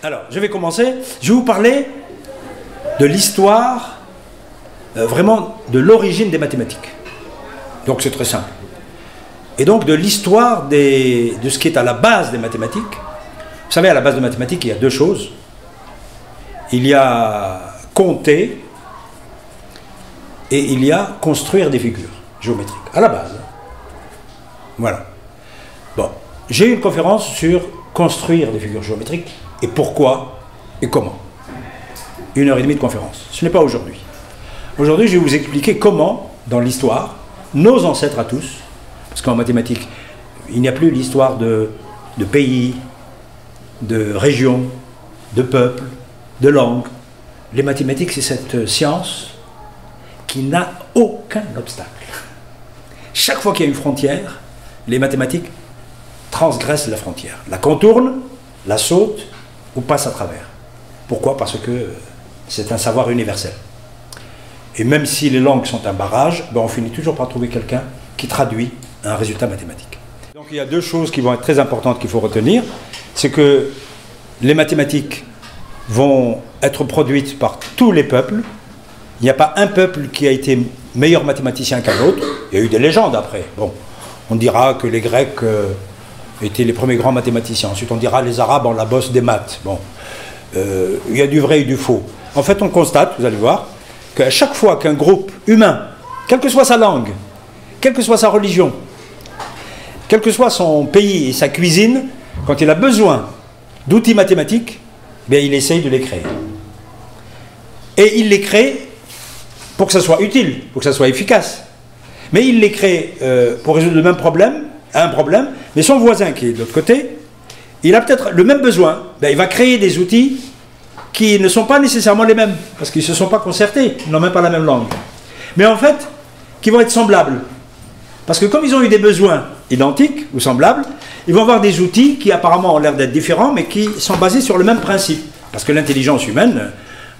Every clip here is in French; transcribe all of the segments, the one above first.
Alors, je vais commencer. Je vais vous parler de l'histoire, vraiment de l'origine des mathématiques. Donc c'est très simple. Et donc de l'histoire de ce qui est à la base des mathématiques. Vous savez, à la base des mathématiques, il y a deux choses. Il y a compter et il y a construire des figures géométriques. À la base. Voilà. Bon, j'ai eu une conférence sur construire des figures géométriques et pourquoi et comment. 1h30 de conférence. Ce n'est pas aujourd'hui. Aujourd'hui, je vais vous expliquer comment, dans l'histoire, nos ancêtres à tous, parce qu'en mathématiques, il n'y a plus l'histoire de pays, de régions, de peuples, de langues. Les mathématiques, c'est cette science qui n'a aucun obstacle. Chaque fois qu'il y a une frontière, les mathématiques transgressent la frontière, la contournent, la sautent ou passent à travers. Pourquoi? Parce que c'est un savoir universel. Et même si les langues sont un barrage, ben on finit toujours par trouver quelqu'un qui traduit un résultat mathématique. Donc il y a deux choses qui vont être très importantes qu'il faut retenir. C'est que les mathématiques vont être produites par tous les peuples. Il n'y a pas un peuple qui a été meilleur mathématicien qu'un autre. Il y a eu des légendes après. Bon, on dira que les Grecs étaient les premiers grands mathématiciens. Ensuite, on dira les Arabes ont la bosse des maths. Bon, il y a du vrai et du faux. En fait, on constate, vous allez voir, qu'à chaque fois qu'un groupe humain, quelle que soit sa langue, quelle que soit sa religion, quel que soit son pays et sa cuisine, quand il a besoin d'outils mathématiques, bien, il essaye de les créer. Et il les crée pour que ça soit utile, pour que ça soit efficace. Mais il les crée pour résoudre le même problème, un problème, mais son voisin qui est de l'autre côté, il a peut-être le même besoin, bien, il va créer des outils qui ne sont pas nécessairement les mêmes, parce qu'ils ne se sont pas concertés, ils n'ont même pas la même langue. Mais en fait, qui vont être semblables. Parce que comme ils ont eu des besoins identiques ou semblables, ils vont avoir des outils qui apparemment ont l'air d'être différents, mais qui sont basés sur le même principe. Parce que l'intelligence humaine,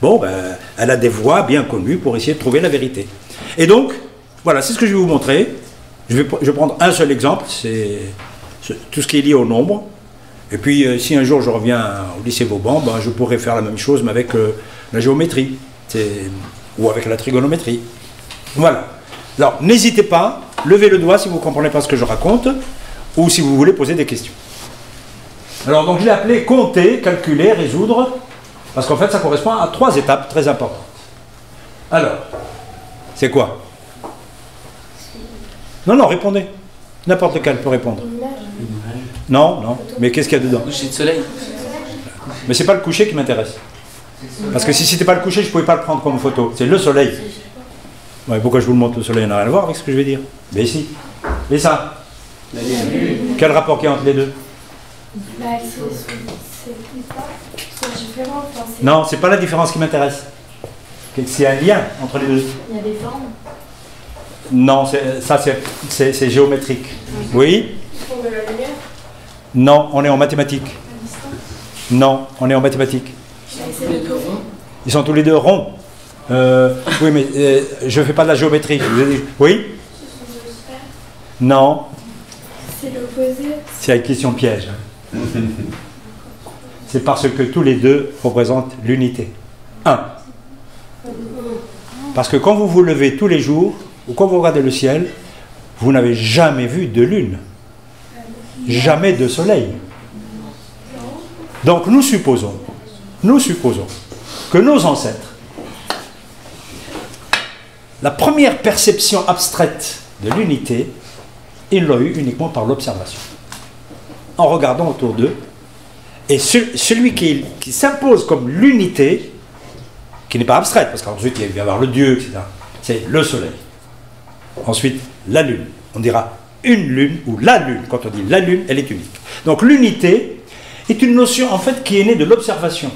bon, ben, elle a des voies bien connues pour essayer de trouver la vérité. Et donc, voilà, c'est ce que je vais vous montrer. Je vais prendre un seul exemple, c'est tout ce qui est lié au nombre. Et puis, si un jour je reviens au lycée Vauban, ben, je pourrais faire la même chose, mais avec la géométrie, ou avec la trigonométrie. Voilà. Alors, n'hésitez pas, levez le doigt si vous ne comprenez pas ce que je raconte, ou si vous voulez poser des questions. Alors, donc, je l'ai appelé compter, calculer, résoudre, parce qu'en fait, ça correspond à 3 étapes très importantes. Alors, c'est quoi? Non, répondez. N'importe lequel peut répondre. Non, mais qu'est-ce qu'il y a dedans? Coucher de soleil. Mais c'est pas le coucher qui m'intéresse. Parce que si c'était pas le coucher, je pouvais pas le prendre comme photo. C'est le soleil. Ouais, pourquoi je vous le montre le soleil? Ça n'a rien à voir avec ce que je vais dire. Mais si. Et ça? Quel rapport qu'il y a entre les deux? Non, c'est pas la différence qui m'intéresse. C'est un lien entre les deux. Il y a des formes. Non, ça c'est géométrique. Oui? Pour de la lumière. Non, on est en mathématiques. Non, on est en mathématiques. Ils sont tous les deux ronds. Oui, mais je ne fais pas de la géométrie. Oui? Non. C'est l'opposé. C'est une question piège. C'est parce que tous les deux représentent l'unité. 1. Parce que quand vous vous levez tous les jours, ou quand vous regardez le ciel, vous n'avez jamais vu de lune. Jamais de soleil. Donc nous supposons que nos ancêtres, la première perception abstraite de l'unité, ils l'ont eue uniquement par l'observation. En regardant autour d'eux, et celui qui s'impose comme l'unité, qui n'est pas abstraite, parce qu'ensuite il va y avoir le Dieu, etc., c'est le soleil. Ensuite, la lune. On dira une lune ou la lune. Quand on dit la lune, elle est unique. Donc l'unité est une notion en fait qui est née de l'observation.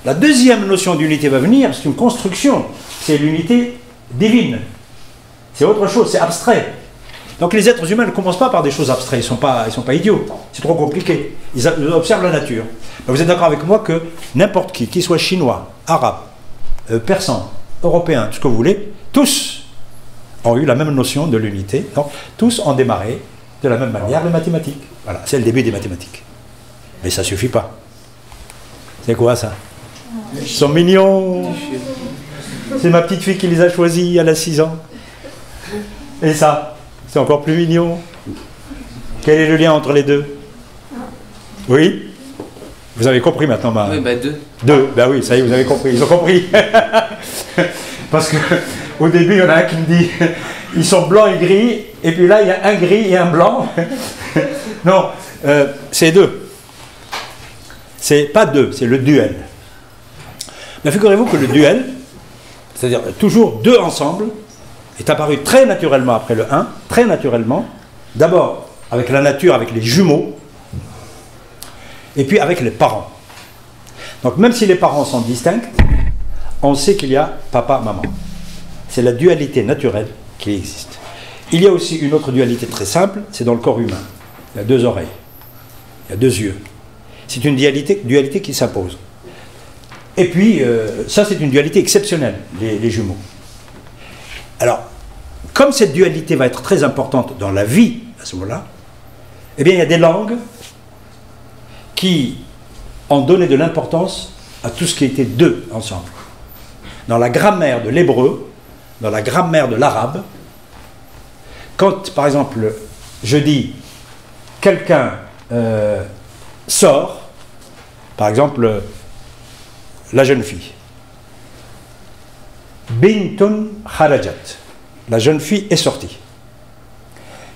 La deuxième notion d'unité va venir, c'est une construction. C'est l'unité divine. C'est autre chose, c'est abstrait. Donc les êtres humains ne commencent pas par des choses abstraites, ils ne sont pas idiots, c'est trop compliqué. Ils observent la nature. Donc vous êtes d'accord avec moi que n'importe qui soit chinois, arabe, persan, européen, tout ce que vous voulez, tous ont eu la même notion de l'unité, donc tous ont démarré de la même manière les mathématiques. Voilà, c'est le début des mathématiques. Mais ça ne suffit pas. C'est quoi ça? Ils sont mignons. C'est ma petite fille qui les a choisis, elle a 6 ans. Et ça, c'est encore plus mignon. Quel est le lien entre les deux? Oui? Vous avez compris maintenant, Oui, bah 2. 2, ben oui, ça y est, vous avez compris, ils ont compris. Parce que au début, il y en a un qui me dit, ils sont blancs et gris, et puis là, il y a un gris et un blanc. Non, c'est 2. C'est pas 2, c'est le duel. Mais figurez-vous que le duel, c'est-à-dire toujours 2 ensemble, est apparu très naturellement après le 1, très naturellement, d'abord avec la nature, avec les jumeaux, et puis avec les parents. Donc même si les parents sont distincts, on sait qu'il y a papa, maman. C'est la dualité naturelle qui existe. Il y a aussi une autre dualité très simple, c'est dans le corps humain. Il y a 2 oreilles, il y a 2 yeux. C'est une dualité qui s'impose. Et puis, ça c'est une dualité exceptionnelle, les jumeaux. Alors, comme cette dualité va être très importante dans la vie, à ce moment-là, eh bien il y a des langues qui ont donné de l'importance à tout ce qui était 2 ensemble. Dans la grammaire de l'hébreu, dans la grammaire de l'arabe, quand, par exemple, je dis quelqu'un sort, par exemple, la jeune fille, bintun kharajat, la jeune fille est sortie.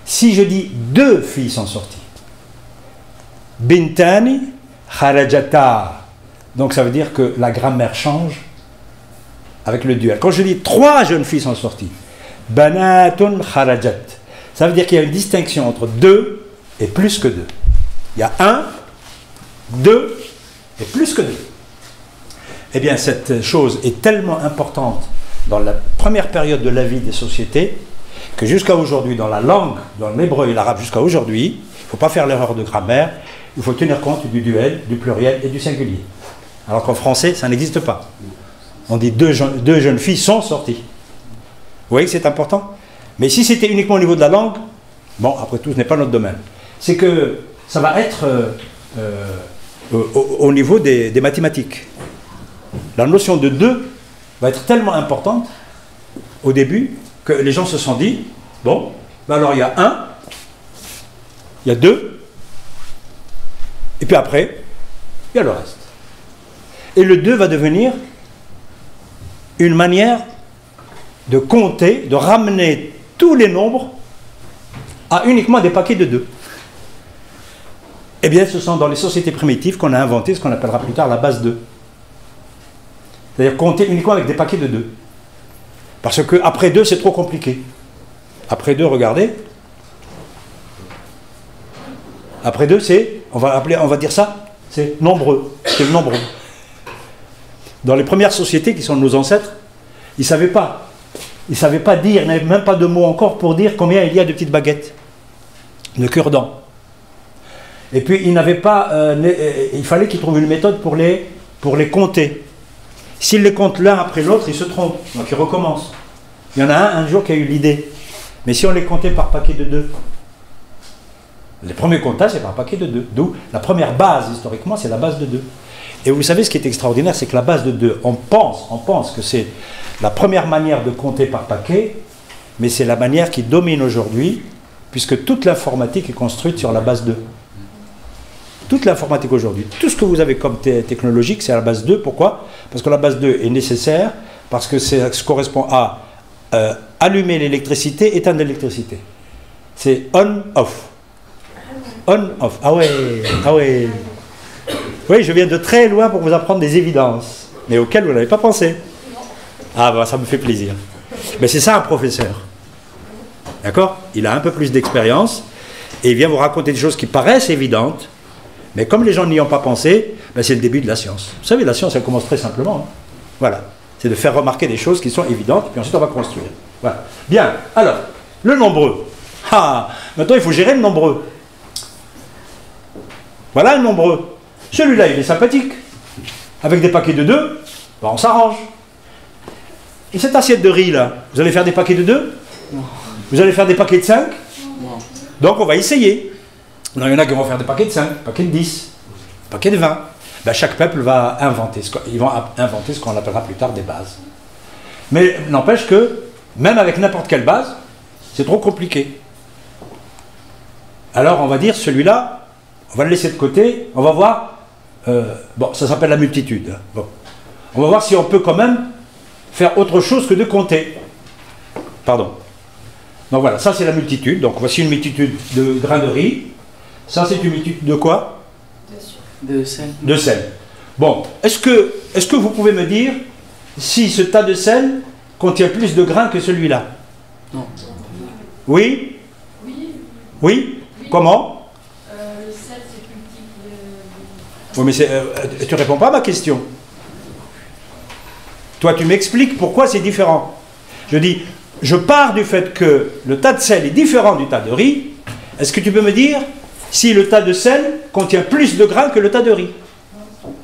Si je dis 2 filles sont sorties, bintani kharajata, donc ça veut dire que la grammaire change avec le duel. Quand je dis 3 jeunes filles sont sorties, banatun kharajat, ça veut dire qu'il y a une distinction entre 2 et plus que 2. Il y a 1, 2 et plus que 2. Eh bien, cette chose est tellement importante dans la première période de la vie des sociétés que jusqu'à aujourd'hui, dans la langue, dans l'hébreu et l'arabe jusqu'à aujourd'hui, il ne faut pas faire l'erreur de grammaire, il faut tenir compte du duel, du pluriel et du singulier. Alors qu'en français, ça n'existe pas. On dit 2 jeunes filles sont sorties. Vous voyez que c'est important? Mais si c'était uniquement au niveau de la langue, bon, après tout, ce n'est pas notre domaine. C'est que ça va être au niveau des mathématiques. La notion de 2 va être tellement importante au début que les gens se sont dit, bon, ben alors il y a 1, il y a 2, et puis après, il y a le reste. Et le 2 va devenir une manière de compter, de ramener tous les nombres à uniquement des paquets de 2. Eh bien, ce sont dans les sociétés primitives qu'on a inventé ce qu'on appellera plus tard la base 2. C'est-à-dire compter uniquement avec des paquets de 2. Parce que après 2, c'est trop compliqué. Après 2, regardez. Après 2, c'est, on va dire ça, c'est nombreux. C'est le nombreux. Dans les premières sociétés qui sont nos ancêtres, ils ne savaient pas. Ils ne savaient pas dire, ils n'avaient même pas de mots encore pour dire combien il y a de petites baguettes, de cure-dents. Et puis, ils n'avaient pas, il fallait qu'ils trouvent une méthode pour les compter. S'ils les comptent l'un après l'autre, ils se trompent. Donc ils recommencent. Il y en a un jour qui a eu l'idée. Mais si on les comptait par paquet de 2, les premiers comptages, c'est par paquet de 2. D'où la première base, historiquement, c'est la base de 2. Et vous savez, ce qui est extraordinaire, c'est que la base de 2, on pense que c'est la première manière de compter par paquet, mais c'est la manière qui domine aujourd'hui, puisque toute l'informatique est construite sur la base 2. Toute l'informatique aujourd'hui, tout ce que vous avez comme technologique, c'est à la base 2. Pourquoi? Parce que la base 2 est nécessaire, parce que ça correspond à allumer l'électricité, éteindre l'électricité. C'est on-off. On-off. Ah ouais, ah ouais. Oui, je viens de très loin pour vous apprendre des évidences, mais auxquelles vous n'avez pas pensé. Ah bah ça me fait plaisir. Mais c'est ça un professeur. D'accord? Il a un peu plus d'expérience, et il vient vous raconter des choses qui paraissent évidentes, mais comme les gens n'y ont pas pensé, ben c'est le début de la science. Vous savez, la science, elle commence très simplement. Hein. Voilà. C'est de faire remarquer des choses qui sont évidentes, puis ensuite on va construire. Voilà. Bien. Alors, le nombreux. Ah, maintenant il faut gérer le nombreux. Voilà le nombreux. Celui-là, il est sympathique. Avec des paquets de 2, ben on s'arrange. Et cette assiette de riz, là, vous allez faire des paquets de 2? Non. Vous allez faire des paquets de 5? Non. Donc on va essayer. Non, il y en a qui vont faire des paquets de 5, paquets de 10, paquets de 20. ben, chaque peuple va inventer, ils vont inventer ce qu'on appellera plus tard des bases. Mais n'empêche que, même avec n'importe quelle base, c'est trop compliqué. Alors on va dire, celui-là, on va le laisser de côté, on va voir, bon, ça s'appelle la multitude. Hein. Bon. On va voir si on peut quand même faire autre chose que de compter. Pardon. Donc voilà, ça c'est la multitude. Donc voici une multitude de grains de riz. Ça c'est une multitude de quoi? De sel. De sel. Bon, est-ce que vous pouvez me dire si ce tas de sel contient plus de grains que celui-là? Non. Oui? Oui. Oui? Comment? Le sel, c'est plus petit que Oui, mais tu réponds pas à ma question. Toi, tu m'expliques pourquoi c'est différent. Je dis, je pars du fait que le tas de sel est différent du tas de riz. Est-ce que tu peux me dire si le tas de sel contient plus de grains que le tas de riz?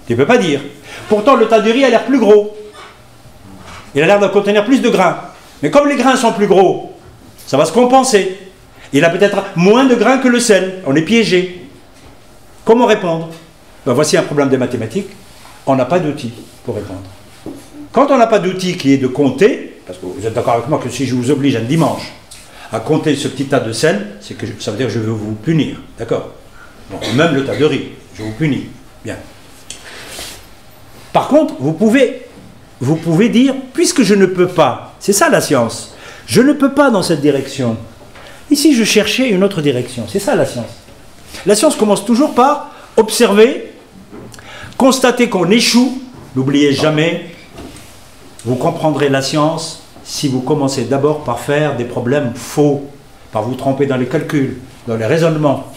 Tu ne peux pas dire. Pourtant, le tas de riz a l'air plus gros. Il a l'air de contenir plus de grains. Mais comme les grains sont plus gros, ça va se compenser. Il a peut-être moins de grains que le sel. On est piégé. Comment répondre? Ben, voici un problème des mathématiques. On n'a pas d'outil pour répondre. Quand on n'a pas d'outil qui est de compter, parce que vous êtes d'accord avec moi que si je vous oblige un dimanche à compter ce petit tas de sel, c'est que ça veut dire que je veux vous punir. D'accord? Bon, même le tas de riz, je vous punis. Bien. Par contre, vous pouvez dire, puisque je ne peux pas, c'est ça la science, je ne peux pas dans cette direction. Ici, je cherchais une autre direction. C'est ça la science. La science commence toujours par observer, constater qu'on échoue. N'oubliez jamais, vous comprendrez la science si vous commencez d'abord par faire des problèmes faux, par vous tromper dans les calculs, dans les raisonnements.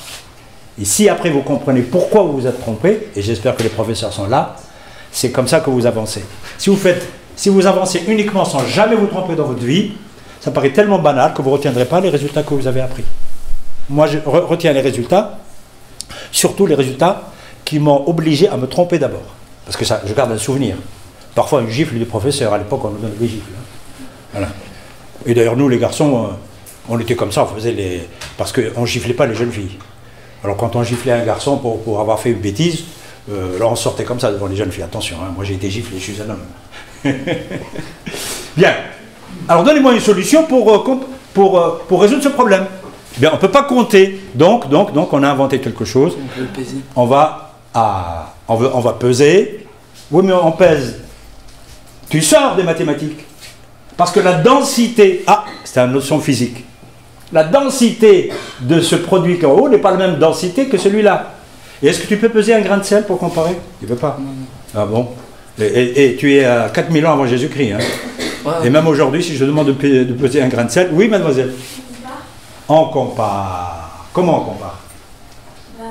Et si après vous comprenez pourquoi vous vous êtes trompé, et j'espère que les professeurs sont là, c'est comme ça que vous avancez. Si vous avancez uniquement sans jamais vous tromper dans votre vie, ça paraît tellement banal que vous ne retiendrez pas les résultats que vous avez appris. Moi, je retiens les résultats, surtout les résultats qui m'ont obligé à me tromper d'abord. Parce que ça, je garde un souvenir. Parfois, une gifle du professeur. À l'époque, on nous donnait des gifles. Voilà. Et d'ailleurs, nous, les garçons, on était comme ça. On faisait les... Parce qu'on ne giflait pas les jeunes filles. Alors, quand on giflait un garçon pour avoir fait une bêtise, là, on sortait comme ça devant les jeunes filles. Attention, hein, moi, j'ai été giflé, je suis un homme. Bien. Alors, donnez-moi une solution pour résoudre ce problème. Bien, on ne peut pas compter. Donc, on a inventé quelque chose. On peut le peser. On va peser. Oui, mais on pèse. Tu sors des mathématiques. Parce que la densité... Ah, c'est une notion physique. La densité de ce produit qui est en haut n'est pas la même densité que celui-là. Et est-ce que tu peux peser un grain de sel pour comparer? Tu ne peux pas. Ah bon? Et tu es à 4000 ans avant Jésus-Christ. Hein? Ouais. Et même aujourd'hui, si je te demande de peser un grain de sel... Oui, mademoiselle? On compare. Comment on compare?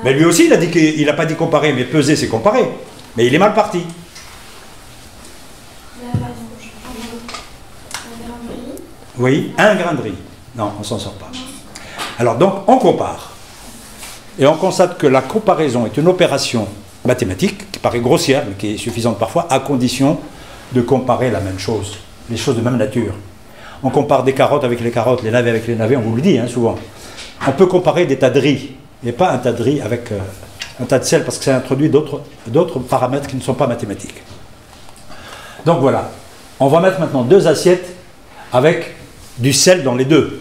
Mais lui aussi, il n'a pas dit comparer, mais peser, c'est comparer. Mais il est mal parti. Oui, un grain de riz. Non, on ne s'en sort pas. Alors donc, on compare. Et on constate que la comparaison est une opération mathématique, qui paraît grossière, mais qui est suffisante parfois, à condition de comparer la même chose, les choses de même nature. On compare des carottes avec les carottes, les navets avec les navets, on vous le dit hein, souvent. On peut comparer des tas de riz, et pas un tas de riz avec un tas de sel, parce que ça introduit d'autres paramètres qui ne sont pas mathématiques. Donc voilà, on va mettre maintenant 2 assiettes avec du sel dans les 2.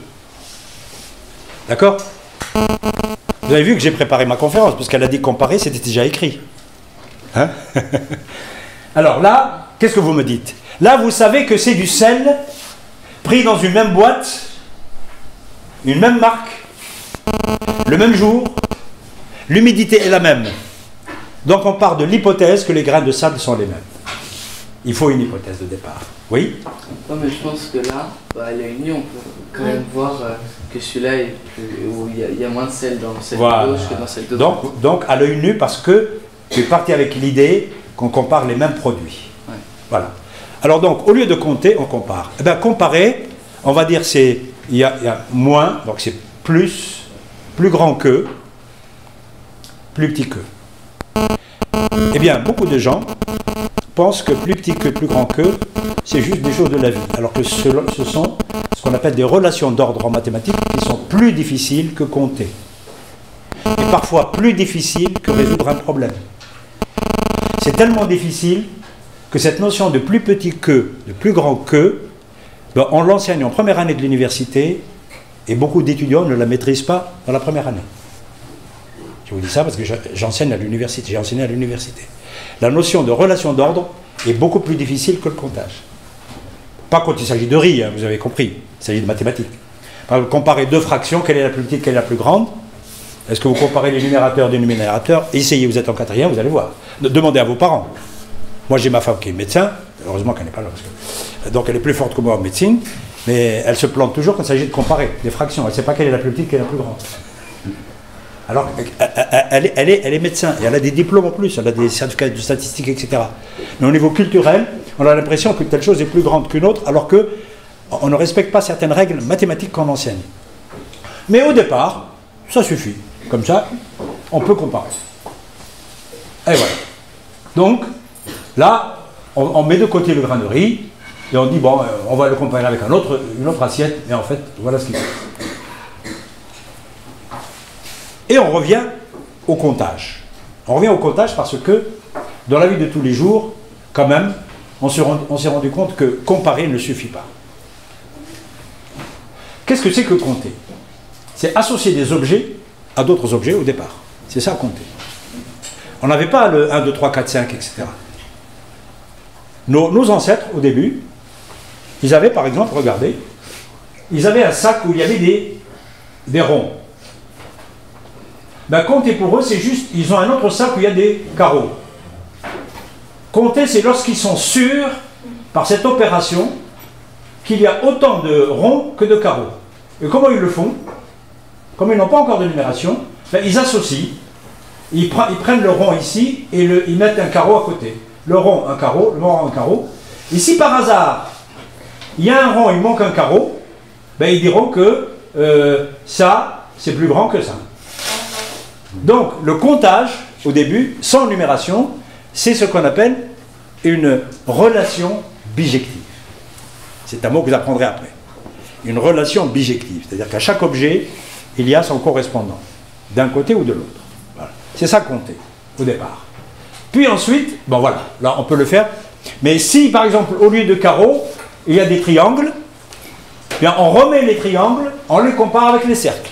D'accord? Vous avez vu que j'ai préparé ma conférence, parce qu'elle a dit comparer, c'était déjà écrit. Hein? Alors là, qu'est-ce que vous me dites? Là, vous savez que c'est du sel pris dans une même boîte, une même marque, le même jour, l'humidité est la même. Donc on part de l'hypothèse que les grains de sable sont les mêmes. Il faut une hypothèse de départ. Oui? Non, mais je pense que là, à l'œil nu, on peut quand même voir que celui-là est plus, où il y a moins de sel dans celle de gauche que dans celle de droite. Donc à l'œil nu, parce que tu es parti avec l'idée qu'on compare les mêmes produits. Ouais. Voilà. Alors donc, au lieu de compter, on compare. Eh bien, comparer, on va dire il y a moins, donc c'est plus grand que, plus petit que. Eh bien, beaucoup de gens pensent que plus petit que, plus grand que, c'est juste des choses de la vie. Alors que ce sont ce qu'on appelle des relations d'ordre en mathématiques qui sont plus difficiles que compter. Et parfois plus difficiles que résoudre un problème. c'est tellement difficile que cette notion de plus petit que, de plus grand que, ben, on l'enseigne en première année de l'université et beaucoup d'étudiants ne la maîtrisent pas dans la première année. Je vous dis ça parce que j'enseigne à l'université, j'ai enseigné à l'université. La notion de relation d'ordre est beaucoup plus difficile que le comptage. Pas quand il s'agit de riz, hein, vous avez compris, il s'agit de mathématiques. Par exemple, comparer deux fractions, quelle est la plus petite, quelle est la plus grande? Est-ce que vous comparez les numérateurs des numérateurs? Essayez, vous êtes en quatrième, vous allez voir. Demandez à vos parents. Moi j'ai ma femme qui est médecin, heureusement qu'elle n'est pas là, parce que... donc elle est plus forte que moi en médecine, mais elle se plante toujours quand il s'agit de comparer des fractions. Elle ne sait pas quelle est la plus petite, quelle est la plus grande. Alors, elle est médecin, et elle a des diplômes en plus, elle a des certificats de statistiques, etc. Mais au niveau culturel, on a l'impression que telle chose est plus grande qu'une autre, alors qu'on ne respecte pas certaines règles mathématiques qu'on enseigne. Mais au départ, ça suffit. Comme ça, on peut comparer. Et voilà. Donc, là, on met de côté le grain de riz, et on dit, bon, on va le comparer avec une autre assiette, et en fait, voilà ce qu'il faut. Et on revient au comptage. On revient au comptage parce que, dans la vie de tous les jours, quand même, on s'est rendu compte que comparer ne suffit pas. Qu'est-ce que c'est que compter? C'est associer des objets à d'autres objets au départ. C'est ça compter. On n'avait pas le 1, 2, 3, 4, 5, etc. Nos ancêtres, au début, ils avaient par exemple, regardez, ils avaient un sac où il y avait des ronds. Ben, compter pour eux, c'est juste, ils ont un autre sac où il y a des carreaux. Compter, c'est lorsqu'ils sont sûrs, par cette opération, qu'il y a autant de ronds que de carreaux. Et comment ils le font? Comme ils n'ont pas encore de numération, ben, ils associent, ils prennent le rond ici et ils mettent un carreau à côté. Le rond, un carreau, le rond, un carreau. Et si par hasard, il y a un rond, il manque un carreau, ben, ils diront que ça, c'est plus grand que ça. Donc, le comptage, au début, sans numération, c'est ce qu'on appelle une relation bijective. C'est un mot que vous apprendrez après. Une relation bijective, c'est-à-dire qu'à chaque objet, il y a son correspondant, d'un côté ou de l'autre. Voilà. C'est ça compter, au départ. Puis ensuite, bon voilà, là on peut le faire. Mais si, par exemple, au lieu de carreaux, il y a des triangles, bien on remet les triangles, on les compare avec les cercles.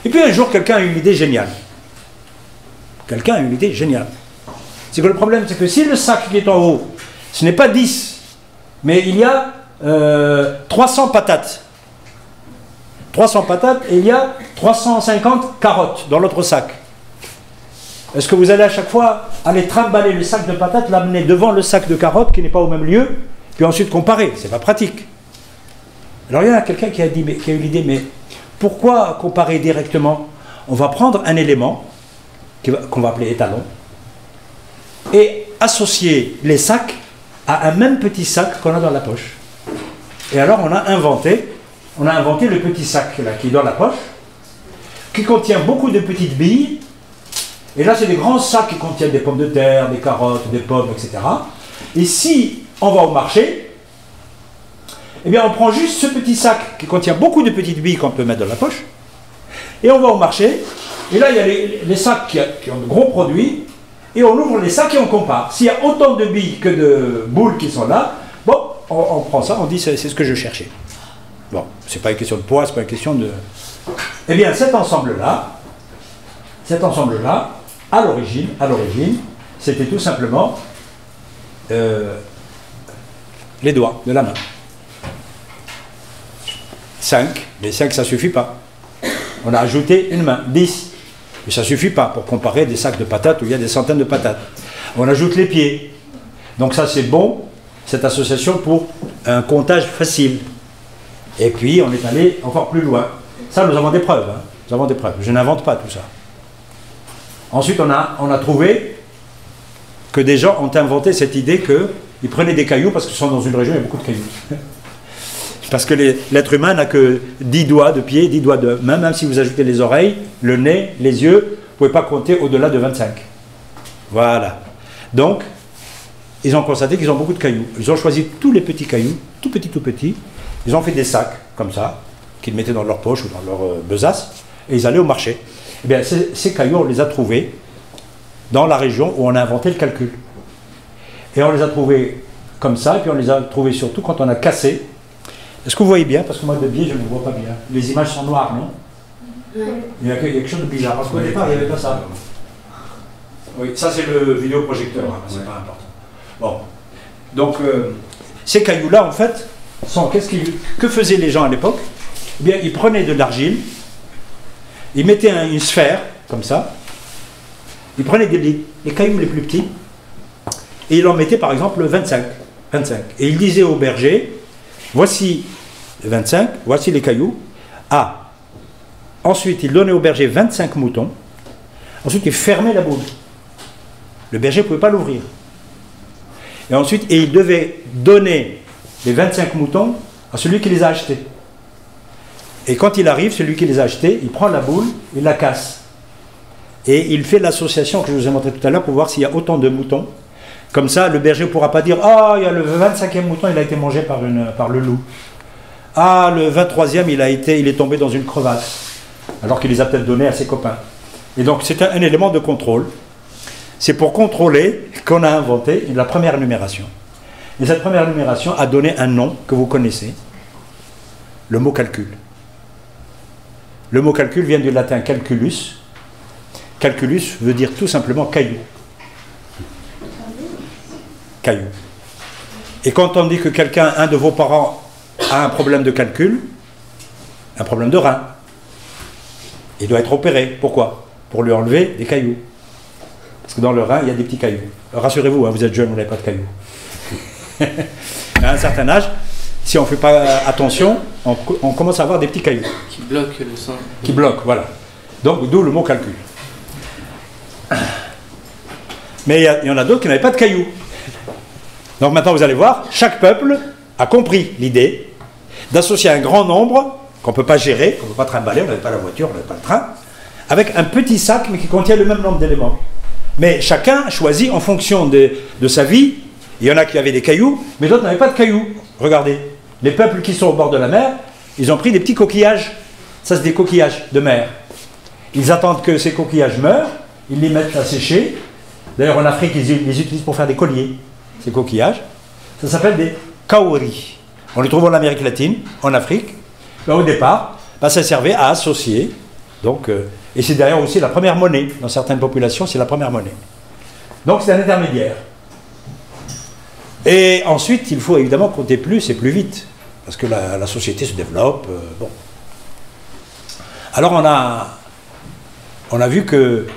Et puis un jour, quelqu'un a une idée géniale. Quelqu'un a une idée géniale. C'est que le problème, c'est que si le sac qui est en haut, ce n'est pas 10, mais il y a 300 patates. 300 patates et il y a 350 carottes dans l'autre sac. Est-ce que vous allez à chaque fois aller trimballer le sac de patates, l'amener devant le sac de carottes qui n'est pas au même lieu, puis ensuite comparer? C'est pas pratique. Alors il y a quelqu'un qui a eu l'idée, mais pourquoi comparer directement? On va prendre un élément qu'on va appeler étalon et associer les sacs à un même petit sac qu'on a dans la poche. Et alors on a inventé le petit sac là, qui est dans la poche, qui contient beaucoup de petites billes. Et là c'est des grands sacs qui contiennent des pommes de terre, des carottes, des pommes, etc. Et si on va au marché, eh bien on prend juste ce petit sac qui contient beaucoup de petites billes qu'on peut mettre dans la poche, et on va au marché, et là il y a les sacs qui ont de gros produits, et on ouvre les sacs et on compare. S'il y a autant de billes que de boules qui sont là, bon, on prend ça, on dit c'est ce que je cherchais. Bon, c'est pas une question de poids, c'est pas une question de... Eh bien cet ensemble-là, à l'origine, c'était tout simplement les doigts de la main. 5, mais 5 ça suffit pas. On a ajouté une main, 10. Mais ça suffit pas pour comparer des sacs de patates où il y a des centaines de patates. On ajoute les pieds. Donc ça c'est bon, cette association pour un comptage facile. Et puis on est allé encore plus loin. Ça nous avons des preuves. Hein. Nous avons des preuves. Je n'invente pas tout ça. Ensuite on a trouvé que des gens ont inventé cette idée qu'ils prenaient des cailloux parce qu'ils sont dans une région où il y a beaucoup de cailloux. Parce que l'être humain n'a que 10 doigts de pied, 10 doigts de main, même si vous ajoutez les oreilles, le nez, les yeux, vous ne pouvez pas compter au-delà de 25. Voilà. Donc, ils ont constaté qu'ils ont beaucoup de cailloux. Ils ont choisi tous les petits cailloux, tout petits. Ils ont fait des sacs, comme ça, qu'ils mettaient dans leur poche ou dans leur besace, et ils allaient au marché. Eh bien, ces cailloux, on les a trouvés dans la région où on a inventé le calcul. Et on les a trouvés comme ça, et puis on les a trouvés surtout quand on a cassé. Est-ce que vous voyez bien? Parce que moi de biais, je ne vois pas bien. Les images sont noires, non? Il y a quelque chose de bizarre, parce qu'au départ, il n'y avait pas ça. Oui, ça c'est le vidéoprojecteur, hein, c'est pas important. Bon, donc ces cailloux-là, en fait, sont, que faisaient les gens à l'époque? Eh bien, ils prenaient de l'argile, ils mettaient une sphère, comme ça, ils prenaient les cailloux les plus petits, et ils en mettaient par exemple 25. Et ils disaient au berger, voici 25, voici les cailloux. Ah, ensuite, ils donnaient au berger 25 moutons, ensuite, ils fermaient la boule. Le berger ne pouvait pas l'ouvrir. Et ensuite, il devait donner les 25 moutons à celui qui les a achetés. Et quand il arrive, celui qui les a achetés, il prend la boule, il la casse. Et il fait l'association que je vous ai montré tout à l'heure pour voir s'il y a autant de moutons. Comme ça, le berger ne pourra pas dire « Ah, il y a le 25e mouton, il a été mangé par le loup. Ah, le 23e, il est tombé dans une crevasse. » Alors qu'il les a peut-être donnés à ses copains. Et donc, c'est un élément de contrôle. C'est pour contrôler qu'on a inventé la première numération. Et cette première numération a donné un nom que vous connaissez, le mot calcul. Le mot calcul vient du latin calculus. Calculus veut dire tout simplement caillou. Caillou. Et quand on dit que un de vos parents a un problème de calcul, un problème de rein, il doit être opéré. Pourquoi? Pour lui enlever des cailloux. Parce que dans le rein, il y a des petits cailloux. Rassurez-vous, hein, vous êtes jeune, vous n'avez pas de cailloux. À un certain âge, si on ne fait pas attention, on commence à avoir des petits cailloux. Qui bloquent le sang. Qui bloquent, voilà. Donc, d'où le mot calcul. Mais il y en a d'autres qui n'avaient pas de cailloux. Donc maintenant, vous allez voir, chaque peuple a compris l'idée d'associer un grand nombre qu'on ne peut pas gérer, qu'on ne peut pas trimballer, on n'avait pas la voiture, on n'avait pas le train, avec un petit sac, mais qui contient le même nombre d'éléments. Mais chacun choisit en fonction de sa vie. Il y en a qui avaient des cailloux, mais d'autres n'avaient pas de cailloux. Regardez, les peuples qui sont au bord de la mer, ils ont pris des petits coquillages. Ça, c'est des coquillages de mer. Ils attendent que ces coquillages meurent, ils les mettent à sécher. D'ailleurs, en Afrique, ils les utilisent pour faire des colliers, ces coquillages. Ça s'appelle des kauri. On les trouve en Amérique latine, en Afrique. Là, au départ, ça servait à associer. Donc, et c'est d'ailleurs aussi la première monnaie. Dans certaines populations, c'est la première monnaie. Donc, c'est un intermédiaire. Et ensuite, il faut évidemment compter plus et plus vite. Parce que la société se développe. Bon. Alors, on a vu que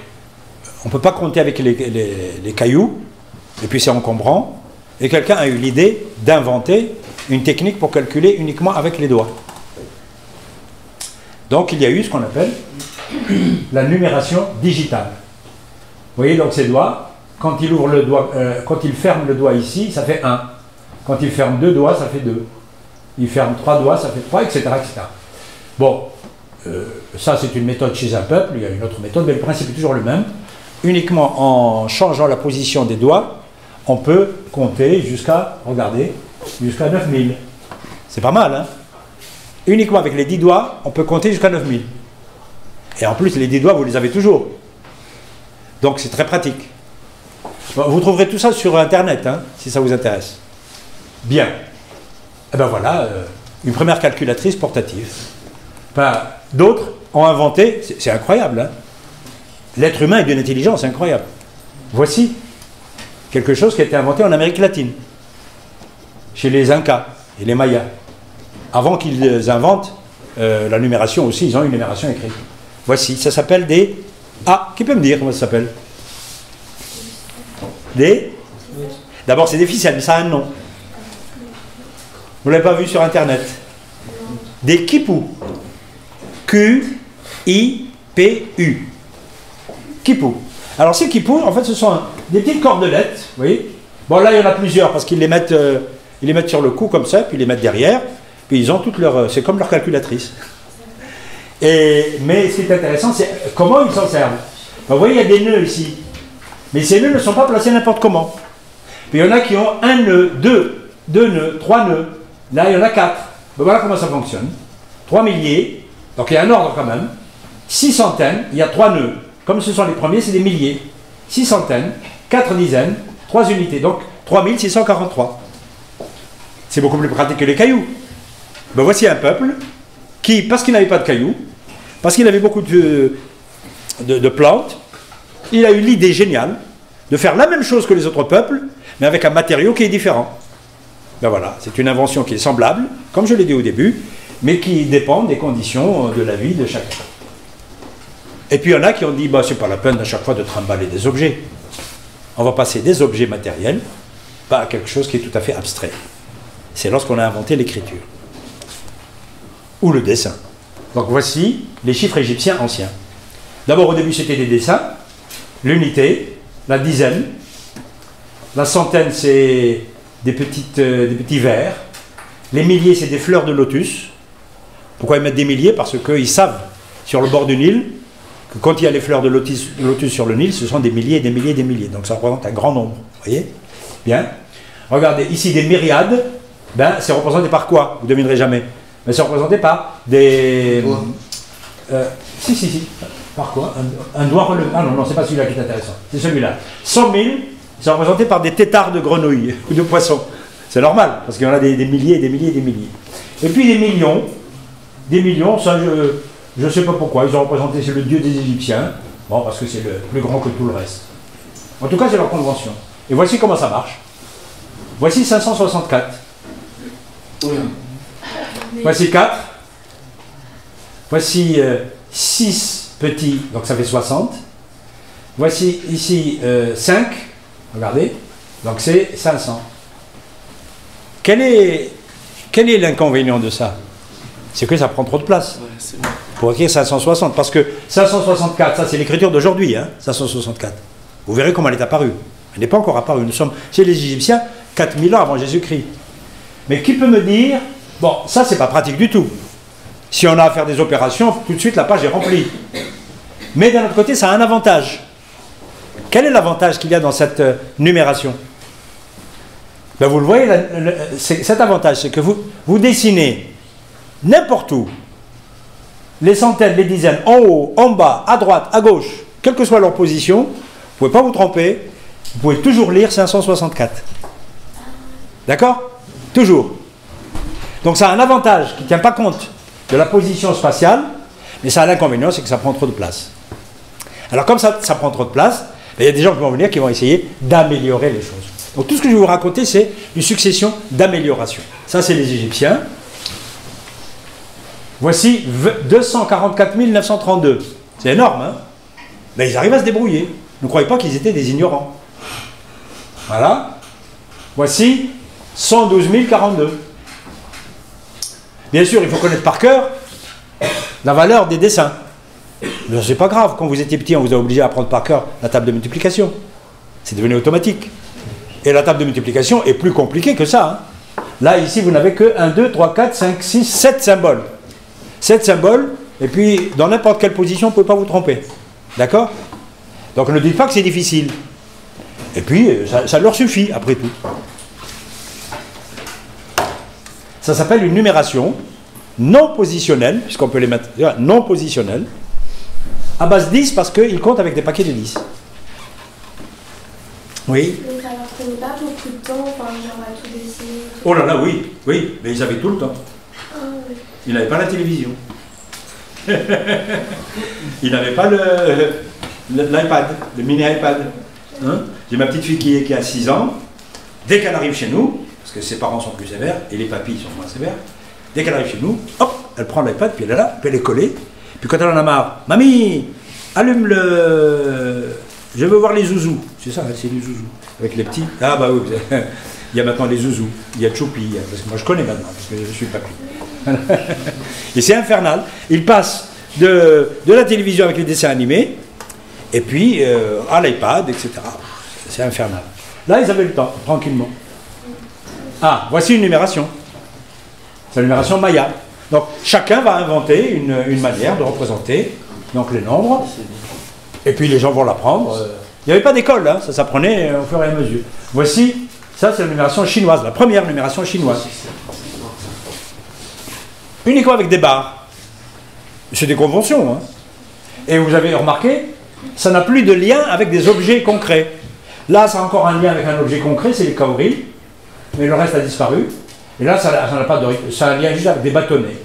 on ne peut pas compter avec les cailloux. Et puis, c'est encombrant. Et quelqu'un a eu l'idée d'inventer une technique pour calculer uniquement avec les doigts. Donc, il y a eu ce qu'on appelle la numération digitale. Vous voyez donc ces doigts, quand il ouvre le doigt, quand il ferme le doigt ici, ça fait 1. Quand il ferme 2 doigts, ça fait 2. Il ferme 3 doigts, ça fait 3, etc. etc. Bon, ça c'est une méthode chez un peuple, il y a une autre méthode, mais le principe est toujours le même. Uniquement en changeant la position des doigts, on peut compter jusqu'à, regardez, jusqu'à 9000. C'est pas mal, hein? Uniquement avec les 10 doigts, on peut compter jusqu'à 9000. Et en plus, les 10 doigts, vous les avez toujours. Donc, c'est très pratique. Vous trouverez tout ça sur Internet, hein, si ça vous intéresse. Bien. Et ben voilà, une première calculatrice portative. Enfin, d'autres ont inventé, c'est incroyable, hein. L'être humain est d'une intelligence incroyable. Voici quelque chose qui a été inventé en Amérique latine, chez les Incas et les Mayas. Avant qu'ils inventent la numération aussi, ils ont une numération écrite. Voici, ça s'appelle des... Ah, qui peut me dire comment ça s'appelle? Des... D'abord, c'est des ficelles, mais ça a un nom. Vous ne l'avez pas vu sur Internet? Des quipus. Q-I-P-U. Quipus. Alors, ces quipus, en fait, ce sont des petites cordelettes, vous voyez? Bon, là, il y en a plusieurs, parce qu'ils les mettent sur le cou, comme ça, puis ils les mettent derrière. Puis ils ont toutes leurs... C'est comme leur calculatrice. Mais ce qui est intéressant, c'est comment ils s'en servent. Vous voyez, il y a des nœuds ici. Mais ces nœuds ne sont pas placés n'importe comment. Puis il y en a qui ont un nœud, deux nœuds, 3 nœuds. Là, il y en a 4. Ben voilà comment ça fonctionne. 3 milliers. Donc il y a un ordre quand même. 6 centaines, il y a 3 nœuds. Comme ce sont les premiers, c'est des milliers. 6 centaines, 4 dizaines, 3 unités, donc 3643. C'est beaucoup plus pratique que les cailloux. Ben voici un peuple qui, parce qu'il n'avait pas de cailloux, parce qu'il avait beaucoup de plantes, il a eu l'idée géniale de faire la même chose que les autres peuples, mais avec un matériau qui est différent. Ben voilà, c'est une invention qui est semblable, comme je l'ai dit au début, mais qui dépend des conditions de la vie de chacun. Et puis il y en a qui ont dit, bah, c'est pas la peine à chaque fois de trimballer des objets. On va passer des objets matériels, pas à quelque chose qui est tout à fait abstrait. C'est lorsqu'on a inventé l'écriture. Ou le dessin. Donc voici les chiffres égyptiens anciens. D'abord au début c'était des dessins, l'unité, la dizaine, la centaine c'est des petits vers, les milliers c'est des fleurs de lotus. Pourquoi ils mettent des milliers? Parce qu'ils savent sur le bord du Nil que quand il y a les fleurs de lotus sur le Nil, ce sont des milliers et des milliers et des milliers. Donc ça représente un grand nombre. Vous voyez? Bien. Regardez, ici des myriades, ben, c'est représenté par quoi? Vous ne devinerez jamais. Mais c'est représenté par des... si. Par quoi? Un doigt relevé. Ah non, c'est pas celui-là qui est intéressant. C'est celui-là. 100 000, c'est représenté par des têtards de grenouilles ou de poissons. C'est normal, parce qu'il y en a des milliers et des milliers et des milliers. Et puis des millions, ça je ne sais pas pourquoi. Ils ont représenté, c'est le dieu des Égyptiens. Bon, parce que c'est le plus grand que tout le reste. En tout cas, c'est leur convention. Et voici comment ça marche. Voici 564. Oui. Voici 4. Voici 6 petits, donc ça fait 60. Voici ici 5. Regardez. Donc c'est 500. Quel est l'inconvénient de ça? C'est que ça prend trop de place. Ouais, c'est bon. Pour écrire 560. Parce que 564, ça c'est l'écriture d'aujourd'hui, hein, 564. Vous verrez comment elle est apparue. Elle n'est pas encore apparue. Nous sommes chez les Égyptiens 4000 ans avant Jésus-Christ. Mais qui peut me dire, bon, ça c'est pas pratique du tout. Si on a à faire des opérations, tout de suite la page est remplie. Mais d'un autre côté, ça a un avantage. Quel est l'avantage qu'il y a dans cette numération? Ben vous le voyez, cet avantage, c'est que vous dessinez n'importe où, les centaines, les dizaines, en haut, en bas, à droite, à gauche, quelle que soit leur position, vous ne pouvez pas vous tromper, vous pouvez toujours lire 564. D'accord? Toujours. Donc ça a un avantage qui ne tient pas compte de la position spatiale, mais ça a l'inconvénient, c'est que ça prend trop de place. Alors comme ça prend trop de place, il y a des gens qui vont venir qui vont essayer d'améliorer les choses. Donc tout ce que je vais vous raconter, c'est une succession d'améliorations. Ça, c'est les Égyptiens. Voici 244 932. C'est énorme, hein? Mais ils arrivent à se débrouiller. Ne croyez pas qu'ils étaient des ignorants. Voilà. Voici 112 042. Bien sûr, il faut connaître par cœur la valeur des dessins. Mais c'est pas grave. Quand vous étiez petit, on vous a obligé à apprendre par cœur la table de multiplication. C'est devenu automatique. Et la table de multiplication est plus compliquée que ça. Hein. Là, ici, vous n'avez que 1, 2, 3, 4, 5, 6, 7 symboles. 7 symboles, et puis dans n'importe quelle position, vous ne pouvez pas vous tromper. D'accord? Donc ne dites pas que c'est difficile. Et puis, ça leur suffit, après tout. Ça s'appelle une numération non positionnelle, puisqu'on peut les mettre non positionnelle, à base 10, parce qu'ils comptent avec des paquets de 10. Oui? Mais ça leur prenait pas beaucoup de temps, enfin, genre à tout dessiner. Oh là là, oui, mais ils avaient tout le temps. Ah, oui. Ils n'avaient pas la télévision. Ils n'avaient pas l'iPad, le mini-iPad. Hein? J'ai ma petite fille qui a 6 ans. Dès qu'elle arrive chez nous, parce que ses parents sont plus sévères, et les papis sont moins sévères, dès qu'elle arrive chez nous, hop, elle prend l'iPad, puis elle est là, puis elle est collée. Puis quand elle en a marre, mamie, allume le... Je veux voir les zouzous. C'est ça, c'est les zouzous. Avec les petits. Ah bah oui, il y a maintenant les zouzous. Il y a Choupi, parce que moi je connais maintenant, parce que je suis papy. Et c'est infernal. Il passe de la télévision avec les dessins animés, et puis à l'iPad, etc. C'est infernal. Là, ils avaient le temps, tranquillement. Ah, voici une numération. C'est la numération Maya. Donc, chacun va inventer une manière de représenter donc, les nombres. Et puis, les gens vont l'apprendre. Il n'y avait pas d'école, hein, ça s'apprenait au fur et à mesure. Voici, ça c'est la numération chinoise, la première numération chinoise. Uniquement avec des barres. C'est des conventions. Hein. Et vous avez remarqué ça n'a plus de lien avec des objets concrets. Là, ça a encore un lien avec un objet concret, c'est les cauries, mais le reste a disparu. Et là, ça n'a pas de... Ça a un lien juste avec des bâtonnets.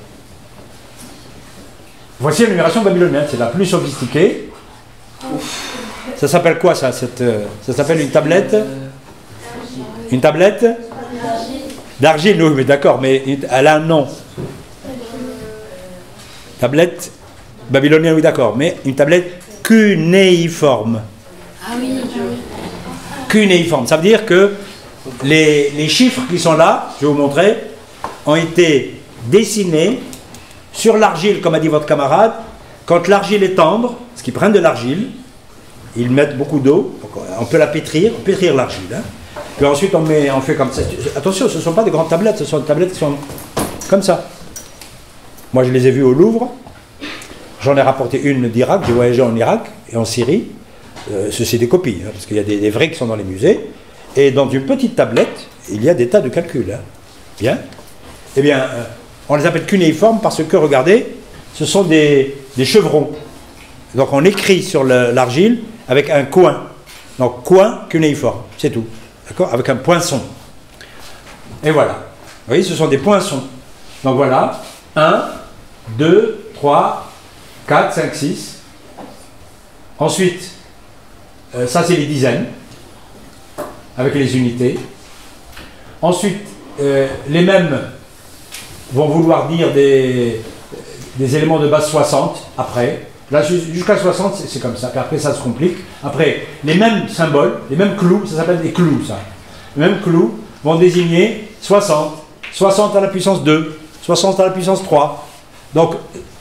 Voici la numération babylonienne, c'est la plus sophistiquée. Ça s'appelle quoi ça? Ça s'appelle une tablette? Une tablette? D'argile, oui, mais d'accord, mais elle a un nom. Tablette babylonienne, oui, d'accord, mais une tablette cunéiforme. Ah oui, Cunéiforme, ça veut dire que les chiffres qui sont là, je vais vous montrer, ont été dessinés sur l'argile, comme a dit votre camarade. Quand l'argile est tendre, parce qu'ils prennent de l'argile, ils mettent beaucoup d'eau, on peut la pétrir, l'argile. Hein. Puis ensuite on fait comme ça. Attention, ce ne sont pas des grandes tablettes, ce sont des tablettes qui sont comme ça. Moi je les ai vues au Louvre, j'en ai rapporté une d'Irak, j'ai voyagé en Irak et en Syrie. C'est des copies, hein, parce qu'il y a des vrais qui sont dans les musées. Et dans une petite tablette, il y a des tas de calculs. Hein. Bien. Eh bien, on les appelle cunéiformes parce que, regardez, ce sont des chevrons. Donc on écrit sur l'argile avec un coin. Donc coin cunéiforme, c'est tout. D'accord? Avec un poinçon. Et voilà. Vous voyez, ce sont des poinçons. Donc voilà. 1, 2, 3, 4, 5, 6. Ensuite, ça c'est les dizaines, avec les unités. Ensuite, les mêmes vont vouloir dire des éléments de base 60 après. Là, jusqu'à 60, c'est comme ça. Puis après, ça se complique. Après, les mêmes symboles, les mêmes clous, ça s'appelle des clous, ça. Les mêmes clous vont désigner 60. 60 à la puissance 2, 60 à la puissance 3. Donc,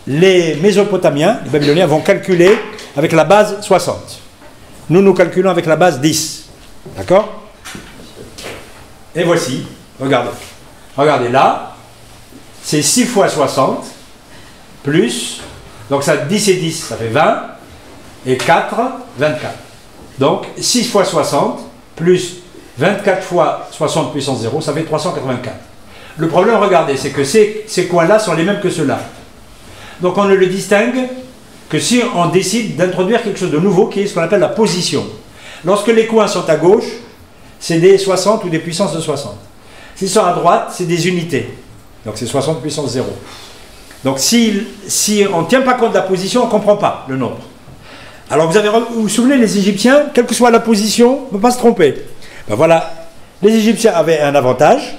les Mésopotamiens, les Babyloniens, vont calculer avec la base 60. Nous calculons avec la base 10. D'accord? Et voici, regardez. Regardez là, c'est 6 fois 60, plus, donc ça 10 et 10, ça fait 20, et 4, 24. Donc 6 fois 60, plus 24 fois 60 puissance 0, ça fait 384. Le problème, regardez, c'est que ces coins-là sont les mêmes que ceux-là. Donc on ne le distingue que si on décide d'introduire quelque chose de nouveau, qui est ce qu'on appelle la position. Lorsque les coins sont à gauche, c'est des 60 ou des puissances de 60. S'ils sont à droite, c'est des unités. Donc c'est 60 puissance 0. Donc si on ne tient pas compte de la position, on ne comprend pas le nombre. Alors vous vous souvenez, les Égyptiens, quelle que soit la position, on ne peut pas se tromper. Ben voilà, les Égyptiens avaient un avantage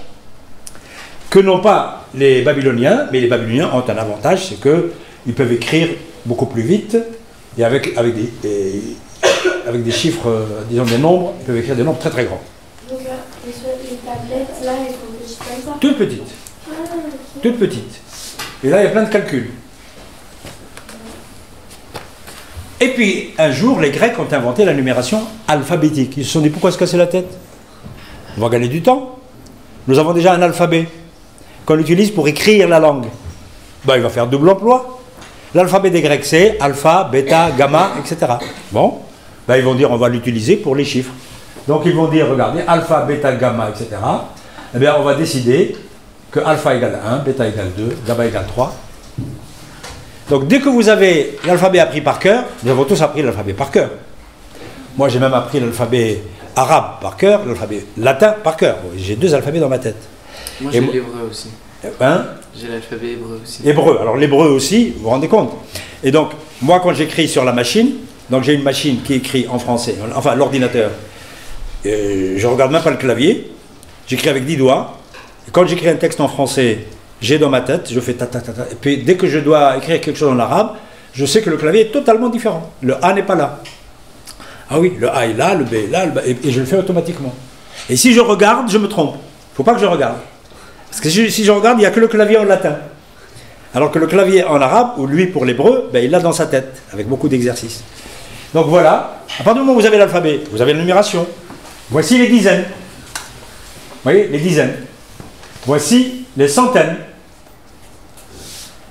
que n'ont pas les Babyloniens, mais les Babyloniens ont un avantage, c'est qu'ils peuvent écrire beaucoup plus vite, et avec des chiffres, disons des nombres, ils peuvent écrire des nombres très très grands. Donc les tablettes, là, elles sont petites comme ça? Toutes petites. Toutes petites. Et là, il y a plein de calculs. Et puis, un jour, les Grecs ont inventé la numération alphabétique. Ils se sont dit, pourquoi se casser la tête? On va gagner du temps. Nous avons déjà un alphabet qu'on utilise pour écrire la langue. Ben, il va faire double emploi. L'alphabet des Grecs, c'est alpha, bêta, gamma, etc. Bon, ben, ils vont dire, on va l'utiliser pour les chiffres. Donc, ils vont dire, regardez, alpha, bêta, gamma, etc. Eh bien, on va décider que alpha égale 1, bêta égale 2, gamma égale 3. Donc, dès que vous avez l'alphabet appris par cœur, nous avons tous appris l'alphabet par cœur. Moi, j'ai même appris l'alphabet arabe par cœur, l'alphabet latin par cœur. J'ai 2 alphabets dans ma tête. Moi, j'ai l'hébreu aussi. Hein? J'ai l'alphabet hébreu aussi. Hébreu. Alors, l'hébreu aussi, vous vous rendez compte? Et donc, moi, quand j'écris sur la machine, donc j'ai une machine qui écrit en français, enfin, l'ordinateur, je ne regarde même pas le clavier, j'écris avec 10 doigts. Et quand j'écris un texte en français, j'ai dans ma tête, je fais ta ta ta ta. Et puis dès que je dois écrire quelque chose en arabe, je sais que le clavier est totalement différent. Le A n'est pas là. Ah oui, le A est là, le B est là, et je le fais automatiquement. Et si je regarde, je me trompe. Il ne faut pas que je regarde. Parce que si je regarde, il n'y a que le clavier en latin. Alors que le clavier en arabe, ou lui pour l'hébreu, ben, il l'a dans sa tête, avec beaucoup d'exercices. Donc voilà, à partir du moment où vous avez l'alphabet, vous avez la numération. Voici les dizaines. Vous voyez, les dizaines. Voici les centaines.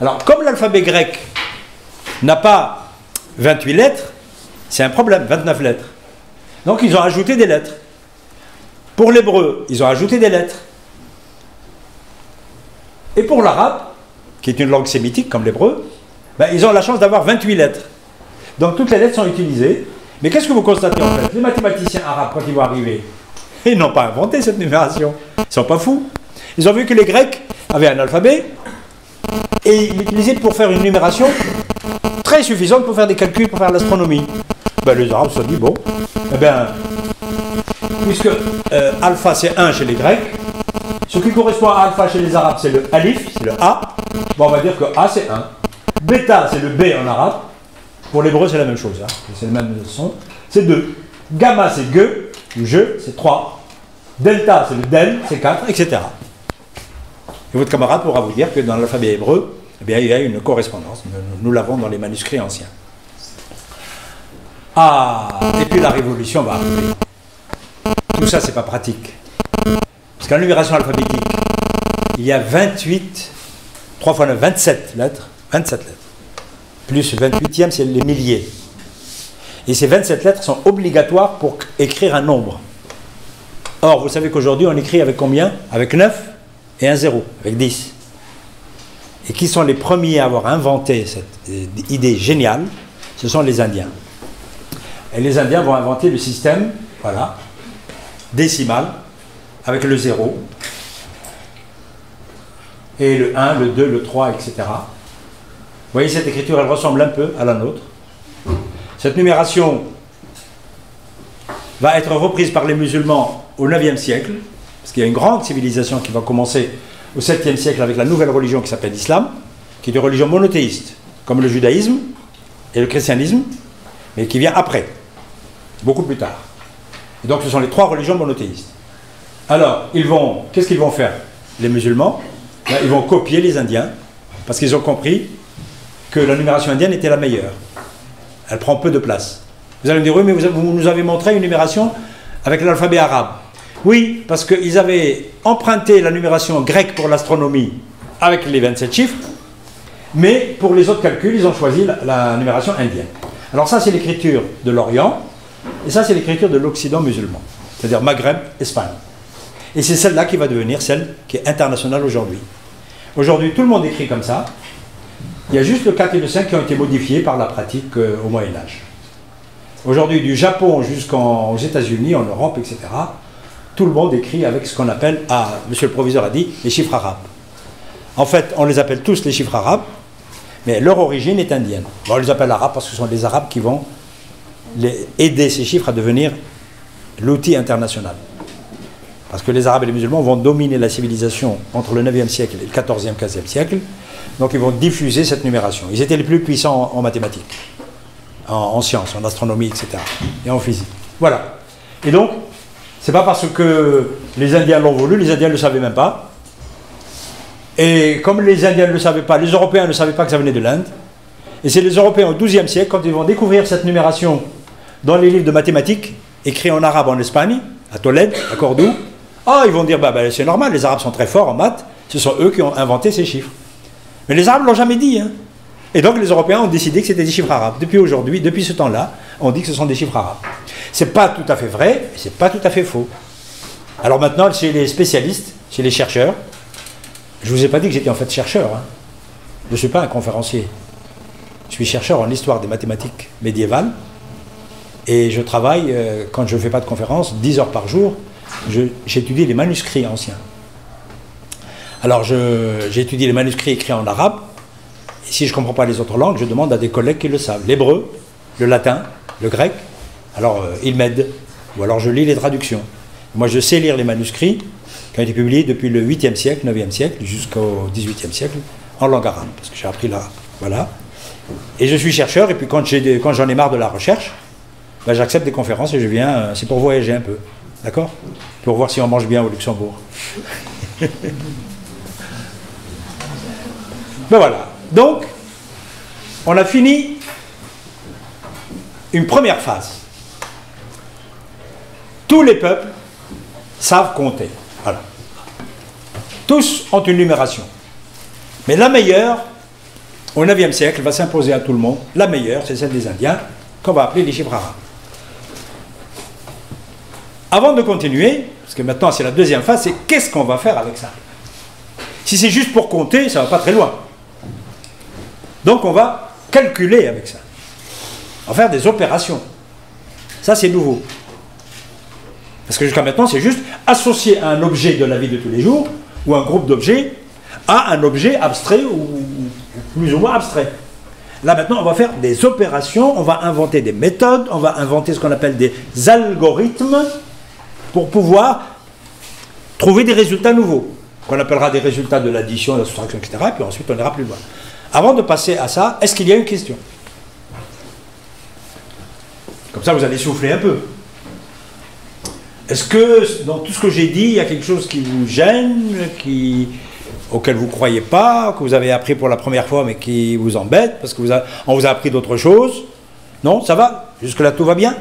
Alors, comme l'alphabet grec n'a pas 28 lettres, c'est un problème, 29 lettres. Donc, ils ont ajouté des lettres. Pour l'hébreu, ils ont ajouté des lettres. Et pour l'arabe, qui est une langue sémitique comme l'hébreu, ben, ils ont la chance d'avoir 28 lettres. Donc toutes les lettres sont utilisées. Mais qu'est-ce que vous constatez en fait? Les mathématiciens arabes, quand ils vont arriver, ils n'ont pas inventé cette numération. Ils ne sont pas fous. Ils ont vu que les Grecs avaient un alphabet et ils l'utilisaient pour faire une numération très suffisante pour faire des calculs, pour faire l'astronomie. Ben, les Arabes se sont dit, bon, eh bien, puisque alpha c'est 1 chez les Grecs, ce qui correspond à alpha chez les Arabes c'est le alif, c'est le A, bon, on va dire que A c'est 1. Bêta c'est le B en arabe, pour l'hébreu c'est la même chose, hein. C'est le même son, c'est 2. Gamma c'est Ge, ou Je, c'est 3. Delta c'est le Del, c'est 4, etc. Et votre camarade pourra vous dire que dans l'alphabet hébreu, eh bien, il y a une correspondance. Nous l'avons dans les manuscrits anciens. Ah, et puis la révolution va arriver. Tout ça, c'est pas pratique. Parce qu'en numération alphabétique, il y a 28, 3 fois 9, 27 lettres. 27 lettres. Plus 28e, c'est les milliers. Et ces 27 lettres sont obligatoires pour écrire un nombre. Or, vous savez qu'aujourd'hui, on écrit avec combien? Avec 9 et un 0, avec 10. Et qui sont les premiers à avoir inventé cette idée géniale? Ce sont les Indiens. Et les Indiens vont inventer le système, voilà, décimal, avec le 0, et le 1, le 2, le 3, etc. Vous voyez, cette écriture, elle ressemble un peu à la nôtre. Cette numération va être reprise par les musulmans au 9e siècle, parce qu'il y a une grande civilisation qui va commencer au 7e siècle avec la nouvelle religion qui s'appelle l'islam, qui est une religion monothéiste, comme le judaïsme et le christianisme, mais qui vient après, beaucoup plus tard. Et donc ce sont les 3 religions monothéistes. Alors, qu'est-ce qu'ils vont faire? Les musulmans, là, ils vont copier les Indiens, parce qu'ils ont compris que la numération indienne était la meilleure. Elle prend peu de place. Vous allez me dire, oui, mais vous nous avez montré une numération avec l'alphabet arabe. Oui, parce qu'ils avaient emprunté la numération grecque pour l'astronomie avec les 27 chiffres, mais pour les autres calculs, ils ont choisi la numération indienne. Alors ça, c'est l'écriture de l'Orient, et ça, c'est l'écriture de l'Occident musulman, c'est-à-dire Maghreb, Espagne. Et c'est celle-là qui va devenir celle qui est internationale aujourd'hui. Aujourd'hui, tout le monde écrit comme ça. Il y a juste le 4 et le 5 qui ont été modifiés par la pratique au Moyen-Âge. Aujourd'hui, du Japon jusqu'aux États-Unis, en Europe, etc., tout le monde écrit avec ce qu'on appelle, monsieur le proviseur a dit, les chiffres arabes. En fait, on les appelle tous les chiffres arabes, mais leur origine est indienne. Bon, on les appelle arabes parce que ce sont les Arabes qui vont aider ces chiffres à devenir l'outil international. Parce que les Arabes et les musulmans vont dominer la civilisation entre le 9e siècle et le 14e, 15e siècle. Donc ils vont diffuser cette numération. Ils étaient les plus puissants en mathématiques, en sciences, en astronomie, etc. et en physique. Voilà. Et donc, c'est pas parce que les Indiens l'ont voulu, les Indiens ne le savaient même pas. Et comme les Indiens ne le savaient pas, les Européens ne savaient pas que ça venait de l'Inde. Et c'est les Européens au XIIe siècle, quand ils vont découvrir cette numération dans les livres de mathématiques, écrits en arabe en Espagne, à Tolède, à Cordoue, ils vont dire, c'est normal, les Arabes sont très forts en maths, ce sont eux qui ont inventé ces chiffres. Mais les Arabes ne l'ont jamais dit, hein. Et donc les Européens ont décidé que c'était des chiffres arabes. Depuis aujourd'hui, depuis ce temps-là, on dit que ce sont des chiffres arabes. C'est pas tout à fait vrai, mais c'est pas tout à fait faux. Alors maintenant, chez les spécialistes, chez les chercheurs, je vous ai pas dit que j'étais en fait chercheur, hein. Je ne suis pas un conférencier. Je suis chercheur en histoire des mathématiques médiévales et je travaille, quand je ne fais pas de conférence, 10 heures par jour, j'étudie les manuscrits anciens. Alors j'ai étudié les manuscrits écrits en arabe, et si je ne comprends pas les autres langues, je demande à des collègues qui le savent. L'hébreu, le latin, le grec, alors ils m'aident, ou alors je lis les traductions. Moi je sais lire les manuscrits qui ont été publiés depuis le 8e siècle, 9e siècle, jusqu'au 18e siècle, en langue arabe, parce que j'ai appris là, voilà. Et je suis chercheur, et puis quand j'en ai marre de la recherche, j'accepte des conférences et je viens, c'est pour voyager un peu, d'accord? Pour voir si on mange bien au Luxembourg. Voilà. Donc, on a fini une première phase. Tous les peuples savent compter. Voilà. Tous ont une numération. Mais la meilleure, au 9e siècle, va s'imposer à tout le monde. La meilleure, c'est celle des Indiens, qu'on va appeler les chiffres arabes. Avant de continuer, parce que maintenant c'est la deuxième phase, c'est qu'est-ce qu'on va faire avec ça? Si c'est juste pour compter, ça ne va pas très loin. Donc on va calculer avec ça. On va faire des opérations. Ça, c'est nouveau. Parce que jusqu'à maintenant, c'est juste associer un objet de la vie de tous les jours, ou un groupe d'objets, à un objet abstrait, ou plus ou moins abstrait. Là, maintenant, on va faire des opérations, on va inventer des méthodes, on va inventer ce qu'on appelle des algorithmes, pour pouvoir trouver des résultats nouveaux, qu'on appellera des résultats de l'addition, de la soustraction, etc. Et puis ensuite, on ira plus loin. Avant de passer à ça, est-ce qu'il y a une question? Comme ça, vous allez souffler un peu. Est-ce que, dans tout ce que j'ai dit, il y a quelque chose qui vous gêne, auquel vous ne croyez pas, que vous avez appris pour la première fois, mais qui vous embête, parce qu'on vous a appris d'autres choses? Non, ça va? Jusque-là, tout va bien?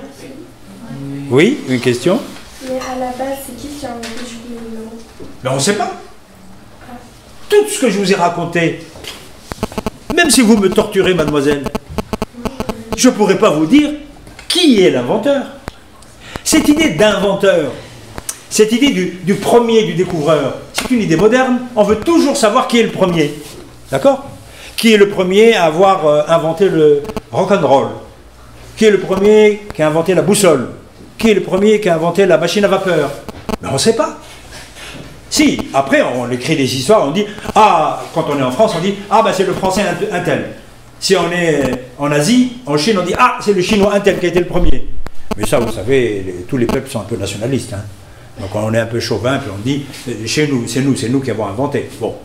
Oui, une question? Mais à la base, c'est qui a inventé le numéro? Mais on ne sait pas. Tout ce que je vous ai raconté, même si vous me torturez, mademoiselle, je ne pourrais pas vous dire qui est l'inventeur. Cette idée d'inventeur, cette idée du premier, du découvreur, c'est une idée moderne. On veut toujours savoir qui est le premier. D'accord? Qui est le premier à avoir inventé le rock'n'roll? Qui est le premier qui a inventé la boussole? Qui est le premier qui a inventé la machine à vapeur? Mais on ne sait pas. Si, après on écrit des histoires, on dit, ah, quand on est en France, on dit, ah ben c'est le français un tel. Si on est en Asie, en Chine, on dit, ah, c'est le chinois un tel qui a été le premier. Mais ça, vous savez, tous les peuples sont un peu nationalistes. Hein. Donc on est un peu chauvin, puis on dit, chez nous, c'est nous qui avons inventé. Bon.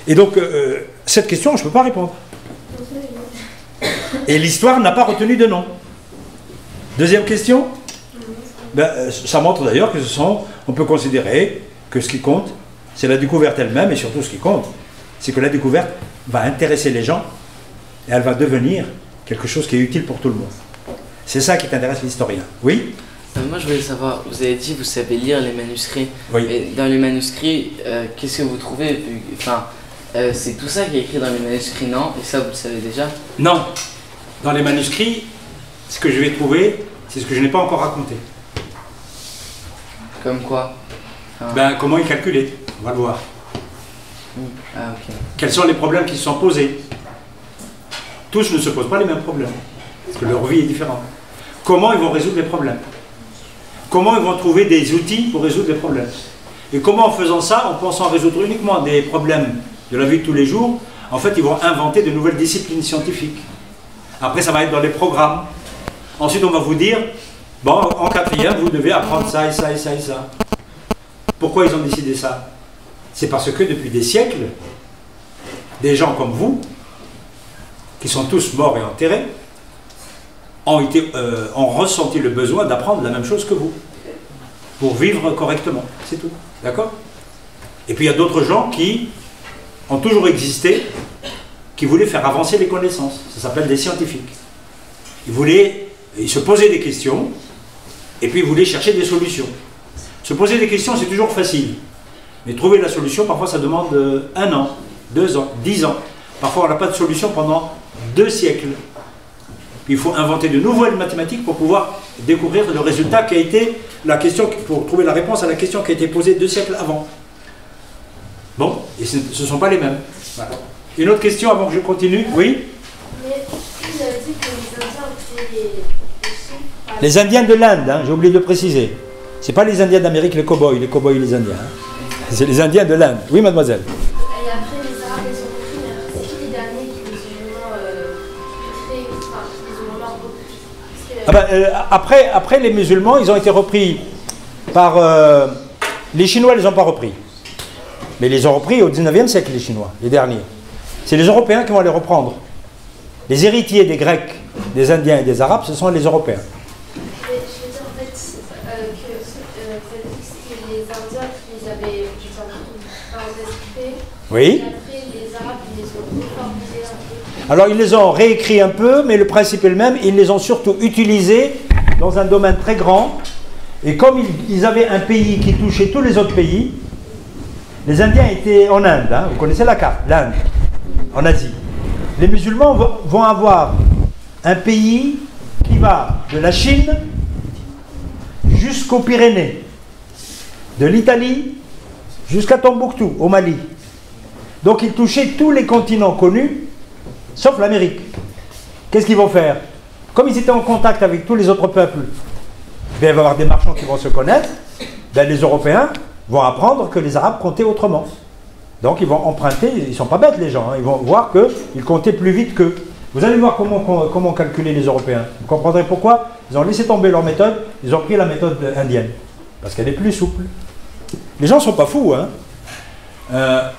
Et donc, cette question, je ne peux pas répondre. Et l'histoire n'a pas retenu de nom. Deuxième question? Ben, ça montre d'ailleurs que on peut considérer que ce qui compte, c'est la découverte elle-même, et surtout ce qui compte, c'est que la découverte va intéresser les gens, et elle va devenir quelque chose qui est utile pour tout le monde. C'est ça qui intéresse l'historien. Oui? Moi je voulais savoir, vous avez dit vous savez lire les manuscrits. Oui. Et dans les manuscrits, qu'est-ce que vous trouvez? Enfin, c'est tout ça qui est écrit dans les manuscrits, non? Et ça vous le savez déjà? Non. Dans les manuscrits, ce que je vais trouver, c'est ce que je n'ai pas encore raconté. Comme quoi? Ben, comment ils calculaient? On va le voir. Ah, ok. Quels sont les problèmes qui se sont posés? Tous ne se posent pas les mêmes problèmes, parce que leur vie est différente. Comment ils vont résoudre les problèmes? Comment ils vont trouver des outils pour résoudre les problèmes? Et comment, en faisant ça, en pensant résoudre uniquement des problèmes de la vie de tous les jours, en fait, ils vont inventer de nouvelles disciplines scientifiques. Après, ça va être dans les programmes. Ensuite, on va vous dire, bon, en quatrième, vous devez apprendre ça et ça et ça et ça. Pourquoi ils ont décidé ça? C'est parce que depuis des siècles, des gens comme vous, qui sont tous morts et enterrés, ont ressenti le besoin d'apprendre la même chose que vous, pour vivre correctement, c'est tout, d'accord? Et puis il y a d'autres gens qui ont toujours existé, qui voulaient faire avancer les connaissances, ça s'appelle des scientifiques. Ils se posaient des questions, et puis ils voulaient chercher des solutions. Se poser des questions, c'est toujours facile, mais trouver la solution, parfois ça demande 1 an, 2 ans, 10 ans. Parfois on n'a pas de solution pendant 2 siècles. Il faut inventer de nouvelles mathématiques pour pouvoir découvrir le résultat qui a été la question, pour trouver la réponse à la question qui a été posée 2 siècles avant. Bon, et ce ne sont pas les mêmes. Voilà. Une autre question avant que je continue? Oui? Mais vous avez dit que les Indiens étaient les chiffres. Les Indiens de l'Inde, hein, j'ai oublié de le préciser. Ce n'est pas les Indiens d'Amérique, les cow-boys et les Indiens. Hein. C'est les Indiens de l'Inde. Oui, mademoiselle? Et après, les Arabes, ils ont repris, mais c'est qui les derniers qui les ont créés, enfin, ils ont leur repris? Ah ben, après les musulmans, ils ont été repris par... les Chinois, ils ne les ont pas repris. Mais ils les ont repris au 19e siècle, les Chinois, les derniers. C'est les Européens qui vont les reprendre. Les héritiers des Grecs, des Indiens et des Arabes, ce sont les Européens. Je veux dire en fait que c'était les Indiens qui les avaient découpés. Oui. Et après, les Arabes, ils les ont reformulés un peu. Alors, ils les ont réécrits un peu, mais le principe est le même. Ils les ont surtout utilisés dans un domaine très grand. Et comme ils avaient un pays qui touchait tous les autres pays, les Indiens étaient en Inde, hein, vous connaissez la carte, l'Inde, en Asie. Les musulmans vont avoir un pays qui va de la Chine jusqu'aux Pyrénées, de l'Italie jusqu'à Tombouctou, au Mali. Donc ils touchaient tous les continents connus, sauf l'Amérique. qu'est-ce qu'ils vont faire? Comme ils étaient en contact avec tous les autres peuples, bien, il va y avoir des marchands qui vont se connaître, ben, les Européens vont apprendre que les Arabes comptaient autrement. Donc ils vont emprunter, ils ne sont pas bêtes les gens, hein, ils vont voir qu'ils comptaient plus vite qu'eux. Vous allez voir comment calculer les Européens. Vous comprendrez pourquoi ils ont laissé tomber leur méthode, ils ont pris la méthode indienne. Parce qu'elle est plus souple. Les gens ne sont pas fous, hein.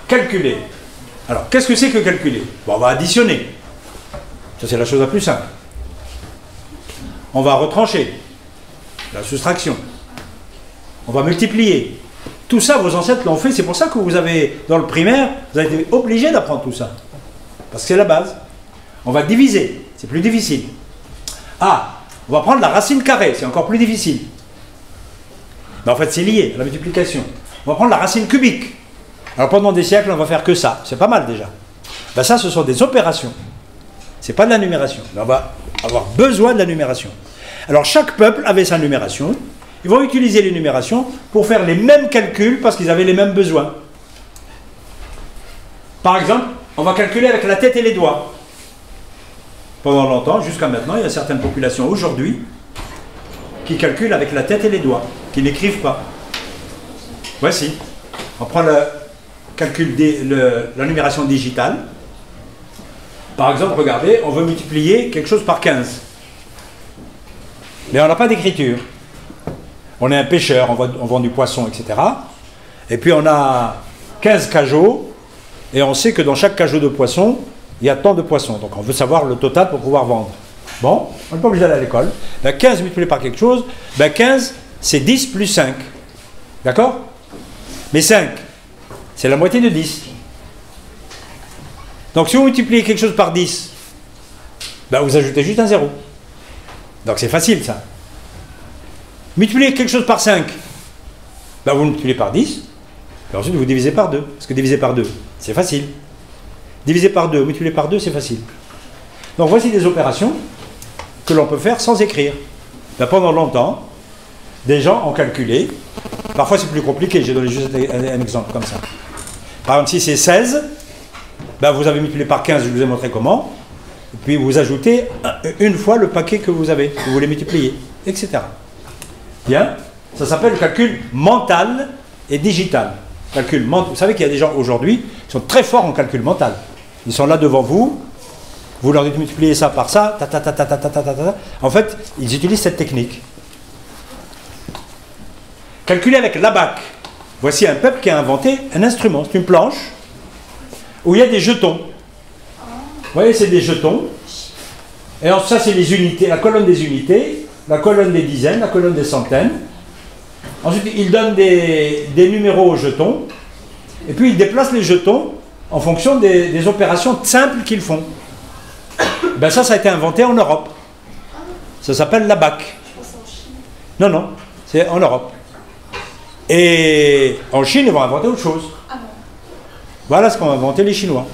Calculer. Alors, qu'est-ce que c'est que calculer? Bon, on va additionner. Ça, c'est la chose la plus simple. On va retrancher. La soustraction. On va multiplier. Tout ça, vos ancêtres l'ont fait. C'est pour ça que vous avez, dans le primaire, vous avez été obligé d'apprendre tout ça. Parce que c'est la base. On va diviser. C'est plus difficile. Ah, on va prendre la racine carrée. C'est encore plus difficile. Mais en fait, c'est lié à la multiplication. On va prendre la racine cubique. Alors pendant des siècles, on va faire que ça. C'est pas mal déjà. Ben ça, ce sont des opérations. C'est pas de la numération. Mais on va avoir besoin de la numération. Alors chaque peuple avait sa numération. Ils vont utiliser les numérations pour faire les mêmes calculs parce qu'ils avaient les mêmes besoins. Par exemple, on va calculer avec la tête et les doigts. Pendant longtemps, jusqu'à maintenant, il y a certaines populations aujourd'hui qui calculent avec la tête et les doigts, qui n'écrivent pas. Voici. On prend le calcul la numération digitale. Par exemple, regardez, on veut multiplier quelque chose par 15. Mais on n'a pas d'écriture. On est un pêcheur, on vend du poisson, etc. Et puis on a 15 cajots, et on sait que dans chaque cajot de poisson, il y a tant de poissons. Donc on veut savoir le total pour pouvoir vendre. Bon, on n'est pas obligé d'aller à l'école. Ben 15 multiplié par quelque chose, ben 15, c'est 10 plus 5. D'accord? Mais 5, c'est la moitié de 10. Donc si vous multipliez quelque chose par 10, ben vous ajoutez juste un 0. Donc c'est facile ça. Multipliez quelque chose par 5, ben vous multipliez par 10, et ensuite vous divisez par 2. Parce que diviser par 2, c'est facile. Diviser par 2, multiplier par 2, c'est facile. Donc voici des opérations que l'on peut faire sans écrire. Ben, pendant longtemps, des gens ont calculé. Parfois c'est plus compliqué, j'ai donné juste un exemple comme ça. Par exemple, si c'est 16, ben, vous avez multiplié par 15, je vous ai montré comment. Et puis vous ajoutez une fois le paquet que vous avez, que vous voulez multiplier, etc. Bien, ça s'appelle le calcul mental et digital. Vous savez qu'il y a des gens aujourd'hui qui sont très forts en calcul mental. Ils sont là devant vous, vous leur dites multiplier ça par ça, ta ta ta ta ta ta ta ta ta. En fait, ils utilisent cette technique. Calculer avec l'abac. Voici un peuple qui a inventé un instrument, c'est une planche où il y a des jetons. Vous voyez, c'est des jetons. Et alors ça, c'est les unités, la colonne des unités, la colonne des dizaines, la colonne des centaines. Ensuite, ils donnent des numéros aux jetons. Et puis, ils déplacent les jetons en fonction des opérations simples qu'ils font. Ben ça a été inventé en Europe. Ça s'appelle l'abac. Non, non, c'est en Europe. Et en Chine, ils vont inventer autre chose. Voilà ce qu'ont inventé les Chinois.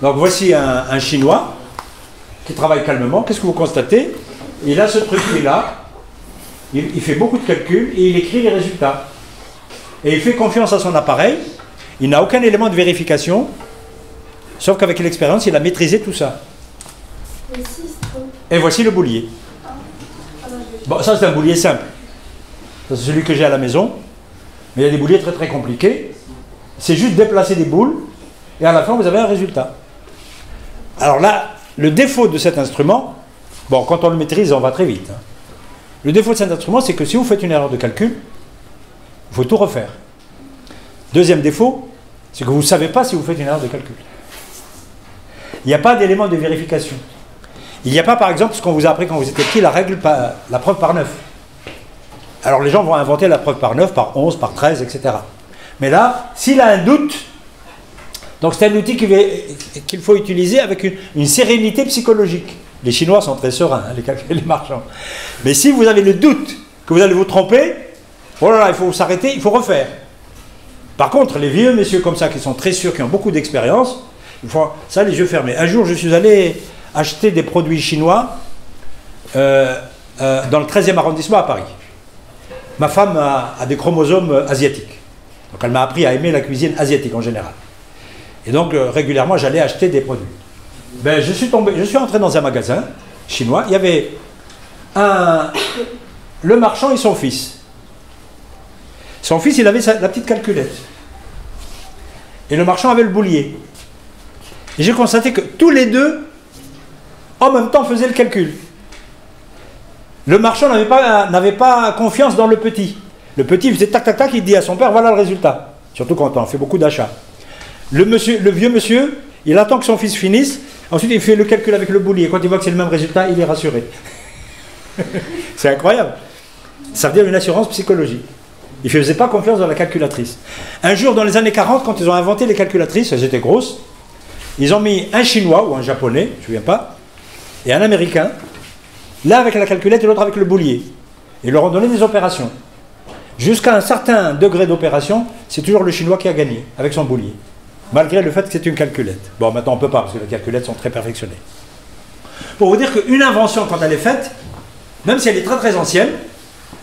Donc voici un Chinois qui travaille calmement. Qu'est-ce que vous constatez? Il a ce truc-là. Il fait beaucoup de calculs et il écrit les résultats. Et il fait confiance à son appareil. Il n'a aucun élément de vérification. Sauf qu'avec l'expérience, il a maîtrisé tout ça. Et voici le boulier. Bon, ça c'est un boulier simple. Ça c'est celui que j'ai à la maison. Mais il y a des bouliers très très compliqués. C'est juste déplacer des boules. Et à la fin, vous avez un résultat. Alors là, le défaut de cet instrument, bon, quand on le maîtrise, on va très vite. Le défaut de cet instrument, c'est que si vous faites une erreur de calcul, il faut tout refaire. Deuxième défaut, c'est que vous ne savez pas si vous faites une erreur de calcul. Il n'y a pas d'élément de vérification. Il n'y a pas, par exemple, ce qu'on vous a appris quand vous étiez petit, la preuve par 9. Alors les gens vont inventer la preuve par 9, par 11, par 13, etc. Mais là, s'il a un doute, donc c'est un outil qu'il faut utiliser avec une sérénité psychologique. Les Chinois sont très sereins, hein, les marchands. Mais si vous avez le doute que vous allez vous tromper, oh là là, il faut s'arrêter, il faut refaire. Par contre, les vieux messieurs comme ça, qui sont très sûrs, qui ont beaucoup d'expérience, ils font ça les yeux fermés. Un jour, je suis allé acheter des produits chinois dans le 13e arrondissement à Paris. Ma femme a des chromosomes asiatiques. Donc elle m'a appris à aimer la cuisine asiatique en général. Et donc régulièrement, j'allais acheter des produits. Ben, je suis entré dans un magasin chinois, il y avait le marchand et son fils. Son fils, il avait la petite calculette. Et le marchand avait le boulier. Et j'ai constaté que tous les deux, en même temps, faisaient le calcul. Le marchand n'avait pas confiance dans le petit. Le petit, il faisait tac, tac, tac, il dit à son père, voilà le résultat. Surtout quand on fait beaucoup d'achats. Le vieux monsieur, il attend que son fils finisse, ensuite il fait le calcul avec le boulier. Quand il voit que c'est le même résultat, il est rassuré. C'est incroyable. Ça veut dire une assurance psychologique. Il ne faisait pas confiance dans la calculatrice. Un jour, dans les années 40, quand ils ont inventé les calculatrices, elles étaient grosses, ils ont mis un Chinois ou un Japonais, je ne me souviens pas, et un Américain, l'un avec la calculette et l'autre avec le boulier. Ils leur ont donné des opérations. Jusqu'à un certain degré d'opération, c'est toujours le Chinois qui a gagné, avec son boulier. Malgré le fait que c'est une calculette. Bon, maintenant on ne peut pas, parce que les calculettes sont très perfectionnées. Pour vous dire qu'une invention, quand elle est faite, même si elle est très très ancienne,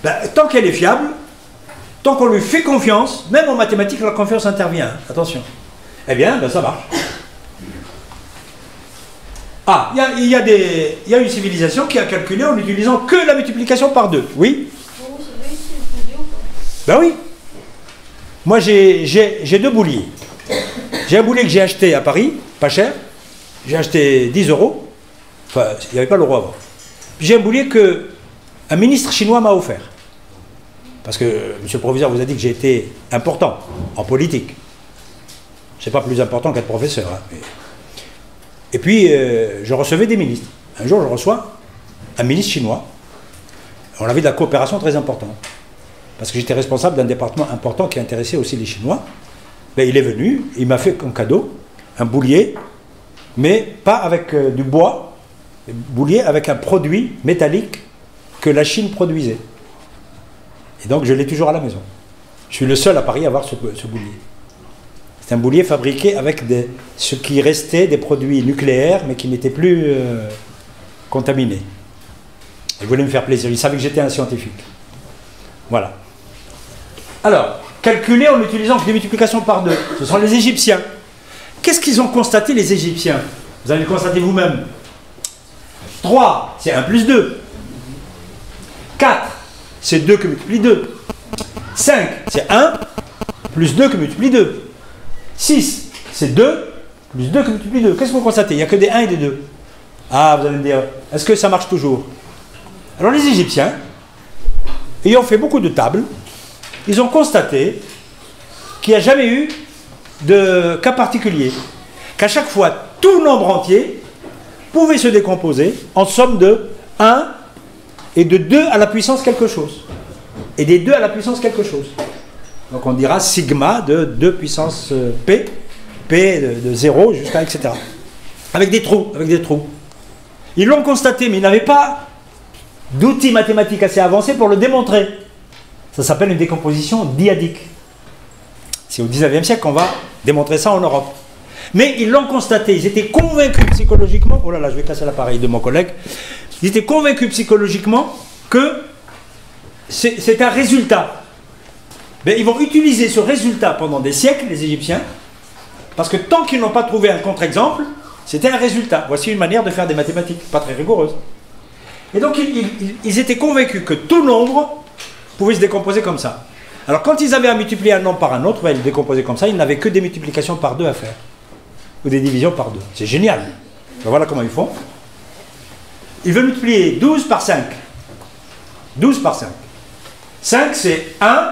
ben, tant qu'elle est fiable, tant qu'on lui fait confiance, même en mathématiques, la confiance intervient. Attention. Eh bien, ben, ça marche. Ah, il y a une civilisation qui a calculé en n'utilisant que la multiplication par 2. Oui? Ben oui. Moi, j'ai 2 bouliers. J'ai un boulier que j'ai acheté à Paris, pas cher. J'ai acheté 10 €. Enfin, il n'y avait pas l'euro avant. Puis j'ai un boulier qu'un ministre chinois m'a offert. Parce que monsieur le proviseur vous a dit que j'ai été important en politique. C'est pas plus important qu'être professeur. Hein, mais... Et puis, je recevais des ministres. Un jour, je reçois un ministre chinois. On avait de la coopération très importante. Parce que j'étais responsable d'un département important qui intéressait aussi les Chinois. Ben, il est venu, il m'a fait comme cadeau un boulier, mais pas avec du bois, un boulier avec un produit métallique que la Chine produisait. Et donc, je l'ai toujours à la maison. Je suis le seul à Paris à avoir ce boulier. C'est un boulier fabriqué avec ce qui restait des produits nucléaires, mais qui n'étaient plus contaminés. Il voulait me faire plaisir. Il savait que j'étais un scientifique. Voilà. Alors, calculer en utilisant des multiplications par 2. Ce sont les Égyptiens. Qu'est-ce qu'ils ont constaté, les Égyptiens? Vous allez le constater vous-même. 3, c'est 1 plus 2. 4, c'est 2 que multiplie 2. 5, c'est 1 plus 2 que multiplie 2. 6, c'est 2 plus 2 que multiplie 2. Qu'est-ce que vous constatez? Il n'y a que des 1 et des 2. Ah, vous allez me dire, est-ce que ça marche toujours? Alors les Égyptiens, ayant fait beaucoup de tables, ils ont constaté qu'il n'y a jamais eu de cas particulier. Qu'à chaque fois, tout nombre entier pouvait se décomposer en somme de 1 et de 2 à la puissance quelque chose. Et des 2 à la puissance quelque chose. Donc on dira sigma de 2 puissance P, P de 0 jusqu'à etc. Avec des trous, Ils l'ont constaté, mais ils n'avaient pas d'outils mathématiques assez avancés pour le démontrer. Ça s'appelle une décomposition dyadique. C'est au 19e siècle qu'on va démontrer ça en Europe. Mais ils l'ont constaté, ils étaient convaincus psychologiquement, oh là là, je vais casser l'appareil de mon collègue, ils étaient convaincus psychologiquement que c'est un résultat. Mais ils vont utiliser ce résultat pendant des siècles, les Égyptiens, parce que tant qu'ils n'ont pas trouvé un contre-exemple, c'était un résultat. Voici une manière de faire des mathématiques, pas très rigoureuse. Et donc ils étaient convaincus que tout nombre pouvait se décomposer comme ça. Alors quand ils avaient à multiplier un nombre par un autre, ben, ils le décomposaient comme ça, ils n'avaient que des multiplications par 2 à faire. Ou des divisions par 2. C'est génial. Ben, voilà comment ils font. Ils veulent multiplier 12 par 5. 12 par 5. 5 c'est 1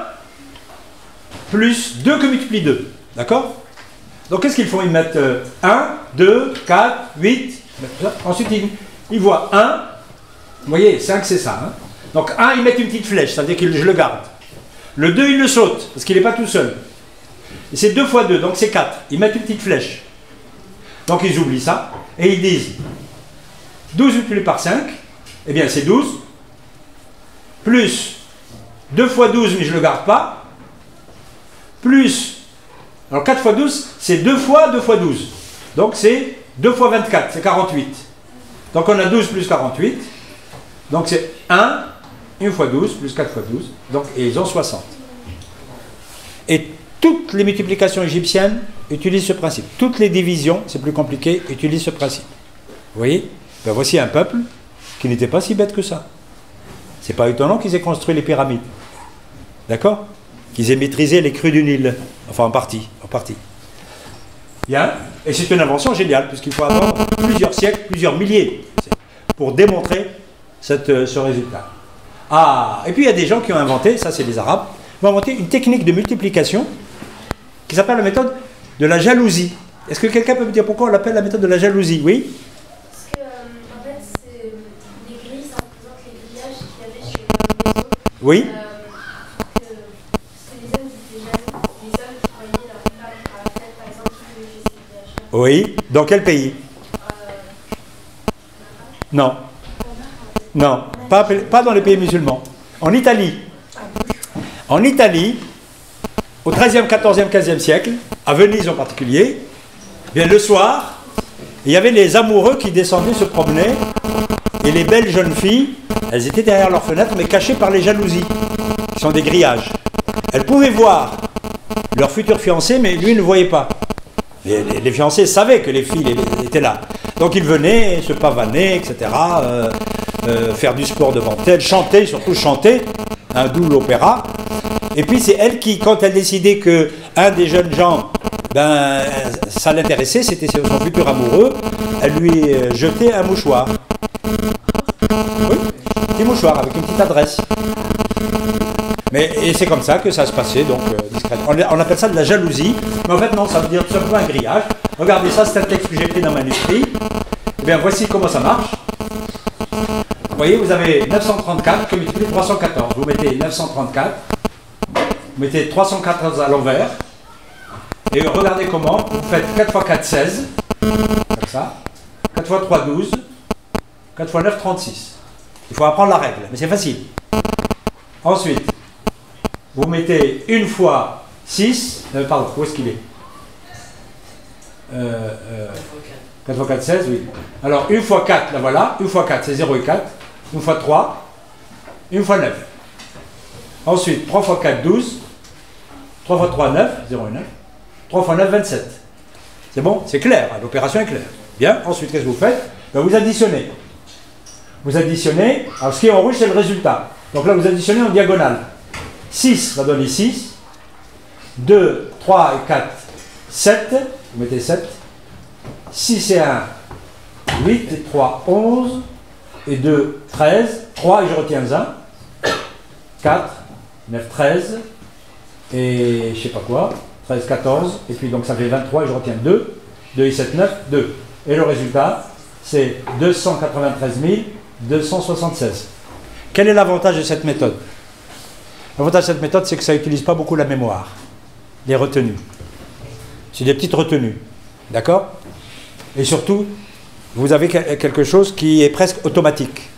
plus 2 que multiplie 2. D'accord? Donc qu'est-ce qu'ils font? Ils mettent 1, 2, 4, 8. Ensuite ils voient 1. Vous voyez, 5 c'est ça. Hein? Donc 1, ils mettent une petite flèche, ça veut dire que je le garde. Le 2, ils le sautent, parce qu'il n'est pas tout seul. Et c'est 2 fois 2, donc c'est 4. Ils mettent une petite flèche. Donc ils oublient ça, et ils disent 12 multiplié par 5, eh bien c'est 12, plus 2 fois 12, mais je ne le garde pas, plus, alors 4 fois 12, c'est 2 fois 12. Donc c'est 2 fois 24, c'est 48. Donc on a 12 plus 48, donc c'est 1, 1 fois 12, plus 4 fois 12, donc, et ils ont 60. Et toutes les multiplications égyptiennes utilisent ce principe. Toutes les divisions, c'est plus compliqué, utilisent ce principe. Vous voyez? Ben voici un peuple qui n'était pas si bête que ça. C'est pas étonnant qu'ils aient construit les pyramides. D'accord? Qu'ils aient maîtrisé les crues du Nil. Enfin, en partie. En partie. Bien. Et c'est une invention géniale, puisqu'il faut attendre plusieurs siècles, plusieurs milliers, pour démontrer ce résultat. Ah, et puis il y a des gens qui ont inventé, ça c'est les Arabes, ont inventé une technique de multiplication qui s'appelle la méthode de la jalousie. Est-ce que quelqu'un peut me dire pourquoi on l'appelle la méthode de la jalousie? Oui? Parce que, en fait, les grilles, ça représente les grillages qu'il y avait chez les maisons. Oui? Parce que les hommes étaient jaloux, les hommes qui voyaient leur femme par la fenêtre, par exemple, qui voulaient faire ces grillages-là. Oui. Dans quel pays? Non. Non. Pas dans les pays musulmans. En Italie. En Italie, au XIIIe, XIVe, XVe siècle, à Venise en particulier, bien le soir, il y avait les amoureux qui descendaient se promener, et les belles jeunes filles, elles étaient derrière leurs fenêtres, mais cachées par les jalousies, qui sont des grillages. Elles pouvaient voir leur futur fiancé, mais lui ne voyait pas. Les fiancés savaient que les filles étaient là. Donc ils venaient se pavaner, etc., faire du sport devant elles, chanter, surtout chanter, un doux l'opéra. Et puis c'est elle qui, quand elle décidait qu'un des jeunes gens, ben, ça l'intéressait, c'était son futur amoureux, elle lui jetait un mouchoir. Oui, un petit mouchoir avec une petite adresse. Et c'est comme ça que ça se passait, donc discrètement. On appelle ça de la jalousie, mais en fait non, ça veut dire tout simplement un grillage. Regardez, ça c'est un texte que j'ai pris dans mon manuscrit. Eh bien voici comment ça marche. Vous voyez, vous avez 934 qui multiplie 314. Vous mettez 934, vous mettez 314 à l'envers, et regardez comment, vous faites 4 x 4, 16, comme ça, 4 x 3, 12, 4 x 9, 36. Il faut apprendre la règle, mais c'est facile. Ensuite, vous mettez 1 fois 6, pardon, où est-ce qu'il est, 4 x 4, 16, oui. Alors, 1 fois 4, là voilà, 1 fois 4, c'est 0 et 4. 1 fois 3, 1 fois 9. Ensuite, 3 fois 4, 12. 3 fois 3, 9, 0 et 9. 3 fois 9, 27. C'est bon? C'est clair, hein, l'opération est claire. Bien, ensuite, qu'est-ce que vous faites? Ben, vous additionnez. Vous additionnez, alors ce qui est en rouge, c'est le résultat. Donc là, vous additionnez en diagonale. 6 va donner 6. 2, 3 et 4, 7. Vous mettez 7. 6 et 1, 8 et 3, 11. Et 2, 13. 3 et je retiens 1. 4, 9, 13. Et je sais pas quoi. 13, 14. Et puis donc ça fait 23 et je retiens 2. 2 et 7, 9, 2. Et le résultat, c'est 293 276. Quel est l'avantage de cette méthode? L'avantage de cette méthode, c'est que ça n'utilise pas beaucoup la mémoire. Les retenues. C'est des petites retenues. D'accord? Et surtout, vous avez quelque chose qui est presque automatique.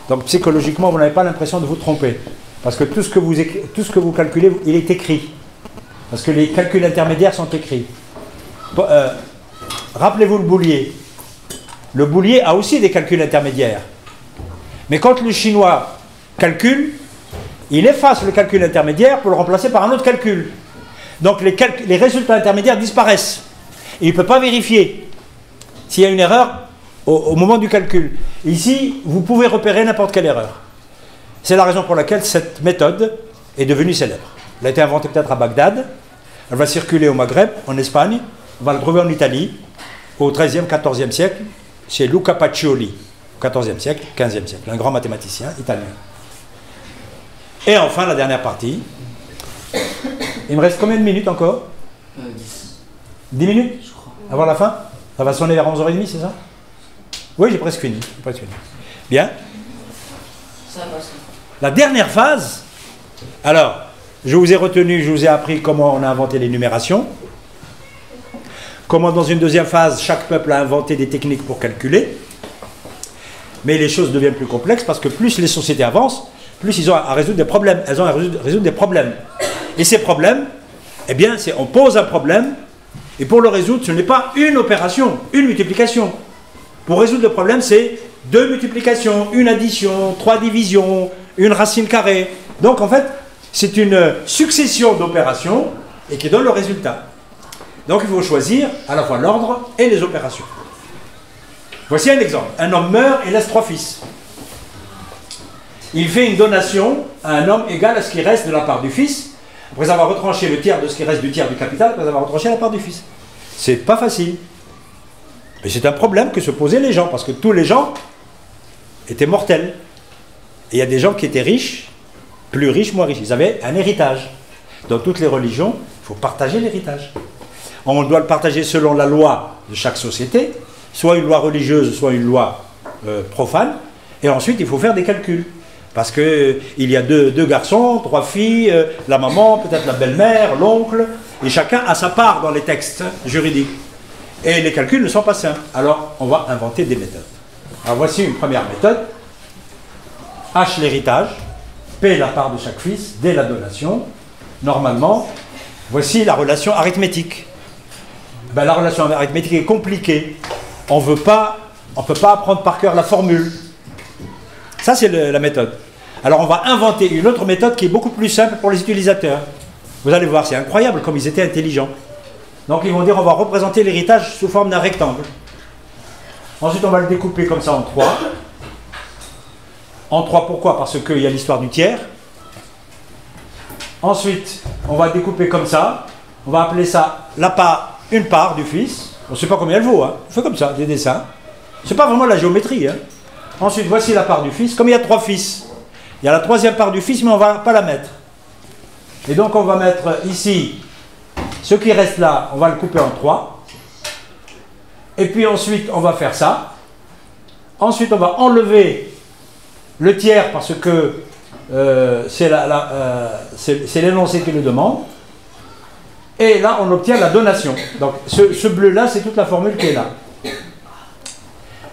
Donc psychologiquement, vous n'avez pas l'impression de vous tromper. Parce que tout ce que vous calculez, il est écrit. Parce que les calculs intermédiaires sont écrits. Rappelez-vous le boulier. Le boulier a aussi des calculs intermédiaires. Mais quand le chinois calcule, il efface le calcul intermédiaire pour le remplacer par un autre calcul. Donc les résultats intermédiaires disparaissent. Et il ne peut pas vérifier s'il y a une erreur au moment du calcul. Ici, vous pouvez repérer n'importe quelle erreur. C'est la raison pour laquelle cette méthode est devenue célèbre. Elle a été inventée peut-être à Bagdad, elle va circuler au Maghreb, en Espagne, on va la trouver en Italie, au XIIIe, XIVe siècle, chez Luca Pacioli, au XIVe siècle, XVe siècle, un grand mathématicien italien. Et enfin, la dernière partie. Il me reste combien de minutes encore? 10. 10 minutes, je crois. Avant la fin? Ça va sonner vers 11h30, c'est ça? Oui, j'ai presque fini. Bien. Ça va, ça. La dernière phase, alors, je vous ai appris comment on a inventé les numérations, comment dans une deuxième phase, chaque peuple a inventé des techniques pour calculer, mais les choses deviennent plus complexes parce que plus les sociétés avancent, plus ils ont à résoudre des problèmes. Elles ont à résoudre des problèmes. Et ces problèmes, eh bien, on pose un problème, et pour le résoudre, ce n'est pas une opération, une multiplication. Pour résoudre le problème, c'est 2 multiplications, une addition, 3 divisions, une racine carrée. Donc en fait, c'est une succession d'opérations et qui donne le résultat. Donc il faut choisir à la fois l'ordre et les opérations. Voici un exemple. Un homme meurt et laisse 3 fils. Il fait une donation à un homme égale à ce qui reste de la part du fils, après avoir retranché le tiers de ce qui reste du tiers du capital, après avoir retranché la part du fils. C'est pas facile. Mais c'est un problème que se posaient les gens, parce que tous les gens étaient mortels. Et il y a des gens qui étaient riches, plus riches, moins riches. Ils avaient un héritage. Dans toutes les religions, il faut partager l'héritage. On doit le partager selon la loi de chaque société, soit une loi religieuse, soit une loi profane. Et ensuite, il faut faire des calculs. Parce qu'il y a deux garçons, 3 filles, la maman, peut-être la belle-mère, l'oncle, et chacun a sa part dans les textes juridiques. Et les calculs ne sont pas simples. Alors, on va inventer des méthodes. Alors, voici une première méthode. H l'héritage, P la part de chaque fils, D la donation. Normalement, voici la relation arithmétique. Ben, la relation arithmétique est compliquée. On ne peut pas apprendre par cœur la formule. Ça, c'est la méthode. Alors, on va inventer une autre méthode qui est beaucoup plus simple pour les utilisateurs. Vous allez voir, c'est incroyable comme ils étaient intelligents. Donc, ils vont dire, on va représenter l'héritage sous forme d'un rectangle. Ensuite, on va le découper comme ça en 3. En 3, pourquoi? Parce qu'il y a l'histoire du tiers. Ensuite, on va découper comme ça. On va appeler ça une part du fils. On ne sait pas combien elle vaut. Hein. On fait comme ça, des dessins. Ce n'est pas vraiment la géométrie. Hein. Ensuite, voici la part du fils. Comme il y a 3 fils, il y a la 3e part du fils, mais on ne va pas la mettre. Et donc, on va mettre ici, ce qui reste là, on va le couper en 3. Et puis ensuite, on va faire ça. Ensuite, on va enlever le tiers parce que c'est l'énoncé qui le demande. Et là, on obtient la donation. Donc, ce bleu-là, c'est toute la formule qui est là.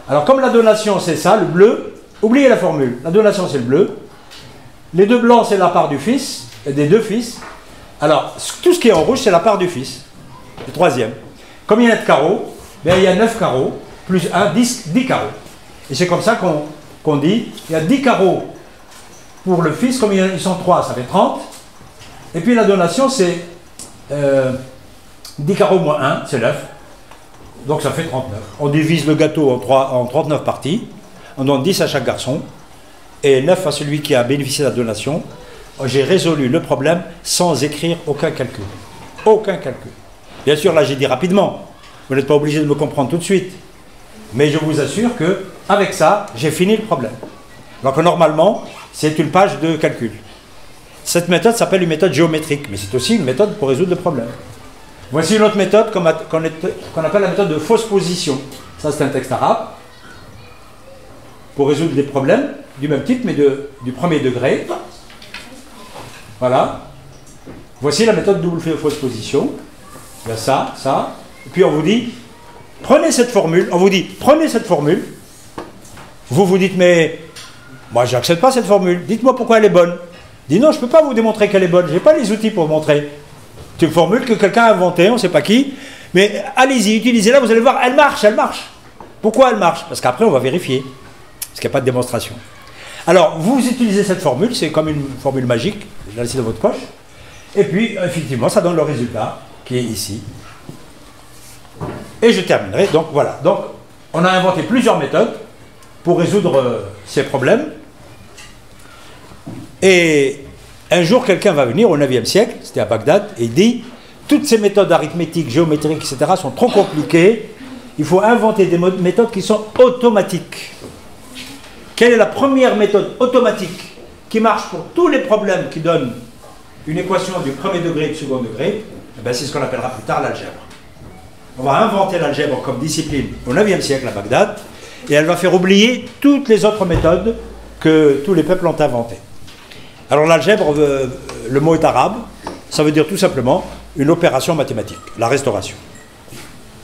Alors, comme la donation, c'est ça, le bleu, oubliez la formule. La donation, c'est le bleu. Les 2 blancs, c'est la part du fils, des 2 fils. Alors, tout ce qui est en rouge, c'est la part du fils, le 3e. Comme il y a de carreaux, ben, il y a 9 carreaux, plus 1, 10 carreaux. Et c'est comme ça qu'on dit, il y a 10 carreaux pour le fils, comme ils sont 3, ça fait 30. Et puis la donation, c'est 10 carreaux moins 1, c'est 9. Donc ça fait 39. On divise le gâteau en 39 parties. On donne 10 à chaque garçon. Et 9 à celui qui a bénéficié de la donation. J'ai résolu le problème sans écrire aucun calcul. Aucun calcul. Bien sûr, là j'ai dit rapidement. Vous n'êtes pas obligé de me comprendre tout de suite. Mais je vous assure qu'avec ça, j'ai fini le problème. Alors que normalement, c'est une page de calcul. Cette méthode s'appelle une méthode géométrique. Mais c'est aussi une méthode pour résoudre le problème. Voici une autre méthode qu'on appelle la méthode de fausse position. Ça, c'est un texte arabe. Pour résoudre des problèmes du même type, mais du premier degré. Voilà. Voici la méthode double fausse position. Il y a ça, ça. Et puis on vous dit, prenez cette formule. On vous dit, prenez cette formule. Vous vous dites, mais moi, je n'accepte pas cette formule. Dites-moi pourquoi elle est bonne. Dis non, je ne peux pas vous démontrer qu'elle est bonne. Je n'ai pas les outils pour vous montrer. C'est une formule que quelqu'un a inventée, on ne sait pas qui. Mais allez-y, utilisez-la, vous allez voir, elle marche, elle marche. Pourquoi elle marche? Parce qu'après, on va vérifier. Parce qu'il n'y a pas de démonstration. Alors, vous utilisez cette formule, c'est comme une formule magique. Je la laisse dans votre poche. Et puis, effectivement, ça donne le résultat qui est ici. Et je terminerai. Donc, voilà. Donc, on a inventé plusieurs méthodes pour résoudre ces problèmes. Et un jour, quelqu'un va venir au 9e siècle, c'était à Bagdad, et il dit « Toutes ces méthodes arithmétiques, géométriques, etc. sont trop compliquées. Il faut inventer des méthodes qui sont automatiques. » Quelle est la première méthode automatique qui marche pour tous les problèmes qui donnent une équation du premier degré et du second degré? C'est ce qu'on appellera plus tard l'algèbre. On va inventer l'algèbre comme discipline au 9e siècle à Bagdad, et elle va faire oublier toutes les autres méthodes que tous les peuples ont inventées. Alors l'algèbre, le mot est arabe, ça veut dire tout simplement une opération mathématique, la restauration.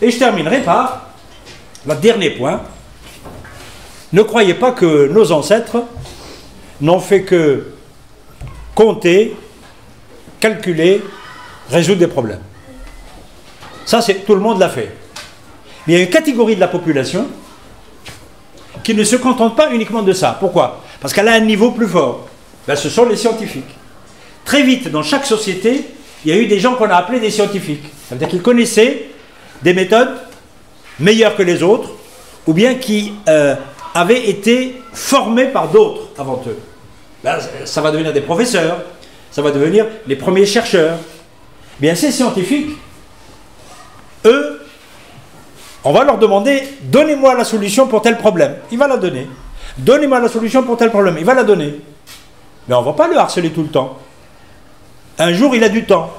Et je terminerai par le dernier point. Ne croyez pas que nos ancêtres n'ont fait que compter, calculer, résoudre des problèmes. Ça, tout le monde l'a fait. Mais il y a une catégorie de la population qui ne se contente pas uniquement de ça. Pourquoi? Parce qu'elle a un niveau plus fort. Ben, ce sont les scientifiques. Très vite, dans chaque société, il y a eu des gens qu'on a appelés des scientifiques. Ça veut dire qu'ils connaissaient des méthodes meilleures que les autres ou bien qui avaient été formés par d'autres avant eux. Ben, ça va devenir des professeurs, ça va devenir les premiers chercheurs. Bien, ces scientifiques, eux, on va leur demander, donnez-moi la solution pour tel problème. Il va la donner. Donnez-moi la solution pour tel problème. Il va la donner. Mais on ne va pas le harceler tout le temps. Un jour, il a du temps.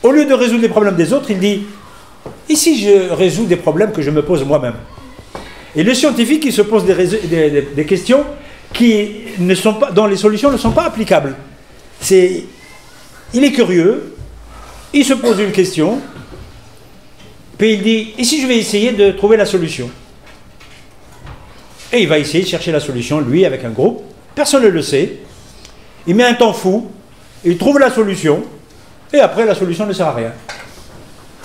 Au lieu de résoudre les problèmes des autres, il dit, ici je résous des problèmes que je me pose moi-même. Et le scientifique, il se pose des questions qui ne sont pas, dont les solutions ne sont pas applicables. Il est curieux, il se pose une question, puis il dit, ici je vais essayer de trouver la solution. Et il va essayer de chercher la solution, lui, avec un groupe. Personne ne le sait. Il met un temps fou, il trouve la solution, et après la solution ne sert à rien.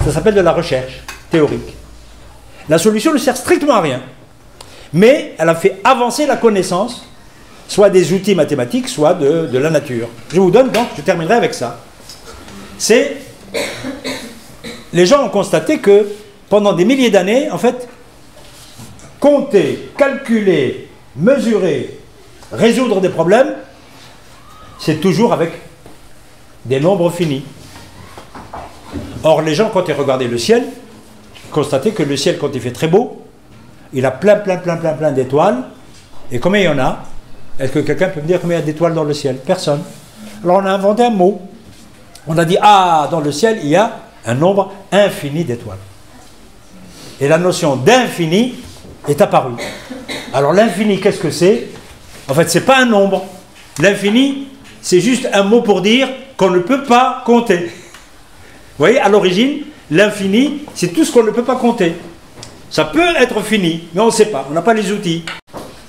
Ça s'appelle de la recherche théorique. La solution ne sert strictement à rien. Mais elle a fait avancer la connaissance, soit des outils mathématiques, soit de la nature. Je vous donne donc, je terminerai avec ça. Les gens ont constaté que pendant des milliers d'années, en fait, compter, calculer, mesurer, résoudre des problèmes, c'est toujours avec des nombres finis. Or, les gens, quand ils regardaient le ciel, constataient que le ciel, quand il fait très beau, il a plein d'étoiles. Et combien il y en a? Est-ce que quelqu'un peut me dire combien il y a d'étoiles dans le ciel? Personne. Alors on a inventé un mot. On a dit, ah, dans le ciel, il y a un nombre infini d'étoiles. Et la notion d'infini est apparue. Alors l'infini, qu'est-ce que c'est? En fait, ce n'est pas un nombre. L'infini, c'est juste un mot pour dire qu'on ne peut pas compter. Vous voyez, à l'origine, l'infini, c'est tout ce qu'on ne peut pas compter. Ça peut être fini, mais on ne sait pas, on n'a pas les outils.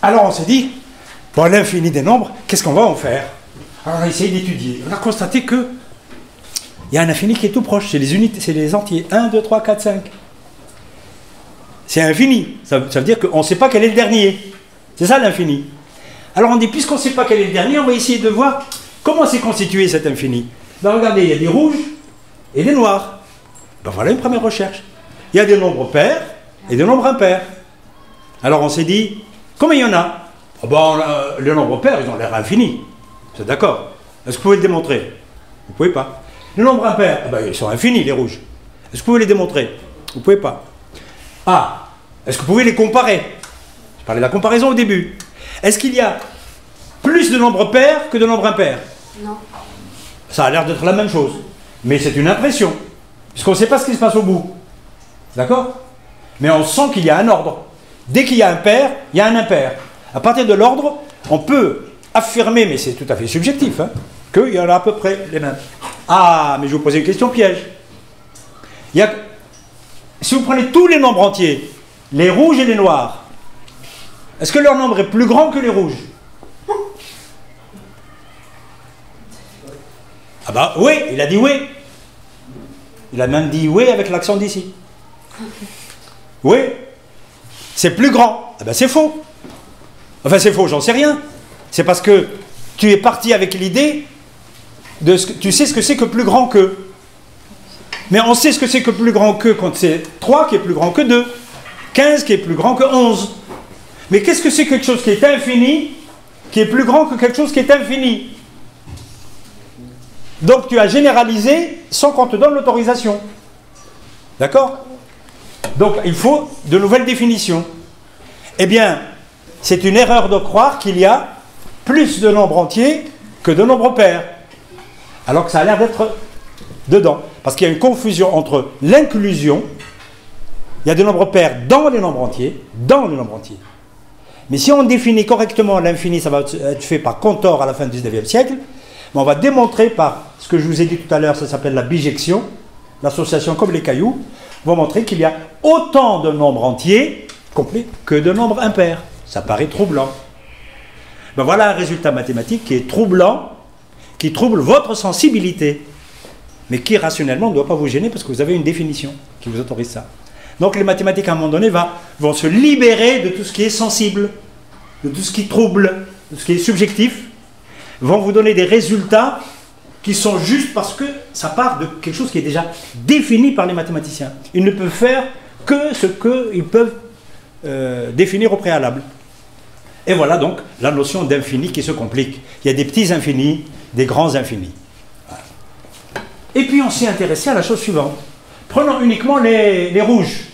Alors on s'est dit, bon, l'infini des nombres, qu'est-ce qu'on va en faire? Alors on a essayé d'étudier. On a constaté que il y a un infini qui est tout proche, c'est les unités, c'est les entiers. 1, 2, 3, 4, 5. C'est infini. Ça veut dire qu'on ne sait pas quel est le dernier. C'est ça l'infini. Alors on dit, puisqu'on ne sait pas quel est le dernier, on va essayer de voir comment s'est constitué cet infini. Ben regardez, il y a des rouges et des noirs. Ben voilà une première recherche. Il y a des nombres pairs et des nombres impairs. Alors on s'est dit, combien il y en a? Oh ben, les nombres pairs, ils ont l'air infinis. C'est d'accord. Est-ce que vous pouvez le démontrer? Vous ne pouvez pas. Les nombres impairs, ben, ils sont infinis, les rouges. Est-ce que vous pouvez les démontrer? Vous ne pouvez pas. Ah, est-ce que vous pouvez les comparer? Je parlais de la comparaison au début. Est-ce qu'il y a plus de nombres pairs que de nombres impairs? Non. Ça a l'air d'être la même chose. Mais c'est une impression. Puisqu'on ne sait pas ce qui se passe au bout. D'accord? Mais on sent qu'il y a un ordre. Dès qu'il y a un pair, il y a un impair. À partir de l'ordre, on peut affirmer, mais c'est tout à fait subjectif, hein, qu'il y en a à peu près les mêmes. Ah, mais je vais vous poser une question piège. Si vous prenez tous les nombres entiers, les rouges et les noirs, est-ce que leur nombre est plus grand que les rouges? Ah bah oui, il a dit oui. Il a même dit oui avec l'accent d'ici. Oui, c'est plus grand. Ah ben c'est faux. Enfin c'est faux, j'en sais rien. C'est parce que tu es parti avec l'idée de ce que tu sais ce que c'est que plus grand que. Mais on sait ce que c'est que plus grand que quand c'est 3 qui est plus grand que 2, 15 qui est plus grand que 11. Mais qu'est-ce que c'est quelque chose qui est infini, qui est plus grand que quelque chose qui est infini? Donc tu as généralisé sans qu'on te donne l'autorisation. D'accord? Donc il faut de nouvelles définitions. Eh bien, c'est une erreur de croire qu'il y a plus de nombres entiers que de nombres pairs. Alors que ça a l'air d'être dedans. Parce qu'il y a une confusion entre l'inclusion, il y a des nombres pairs dans les nombres entiers, Mais si on définit correctement l'infini, ça va être fait par Cantor à la fin du 19e siècle, mais on va démontrer par ce que je vous ai dit tout à l'heure, ça s'appelle la bijection, l'association comme les cailloux, on va montrer qu'il y a autant de nombres entiers complets que de nombres impairs. Ça paraît troublant. Ben voilà un résultat mathématique qui est troublant, qui trouble votre sensibilité, mais qui rationnellement ne doit pas vous gêner parce que vous avez une définition qui vous autorise ça. Donc les mathématiques à un moment donné vont se libérer de tout ce qui est sensible, de tout ce qui trouble, de ce qui est subjectif, vont vous donner des résultats qui sont justes parce que ça part de quelque chose qui est déjà défini par les mathématiciens. Ils ne peuvent faire que ce qu'ils peuvent définir au préalable. Et voilà donc la notion d'infini qui se complique. Il y a des petits infinis, des grands infinis. Voilà. Et puis on s'est intéressé à la chose suivante. Prenons uniquement les rouges.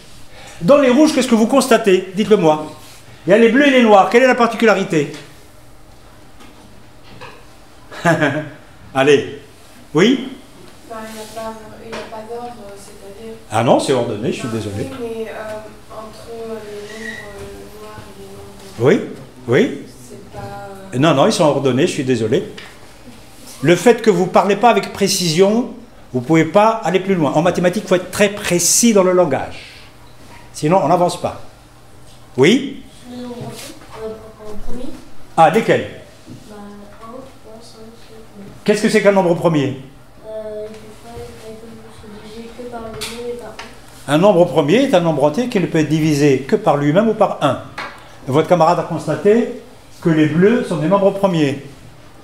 Dans les rouges, qu'est-ce que vous constatez? Dites-le moi. Il y a les bleus et les noirs. Quelle est la particularité? Allez. Oui? Ben, il n'y a pas d'ordre, c'est-à-dire... Ah non, c'est ordonné, je suis désolé. Oui, mais entre les nombres noirs et les nombres... Oui, oui. C'est pas... Non, non, ils sont ordonnés, je suis désolé. Le fait que vous ne parlez pas avec précision, vous ne pouvez pas aller plus loin. En mathématiques, il faut être très précis dans le langage. Sinon, on n'avance pas. Oui? Le nombre en premier. Ah, lesquels? 1, 3, 5, 7, 9. Qu'est-ce que c'est qu'un nombre premier? Il peut se diviser que par le nom et par 1. Un nombre premier est un nombre entier qui ne peut être divisé que par lui-même ou par 1. Votre camarade a constaté que les bleus sont des nombres premiers.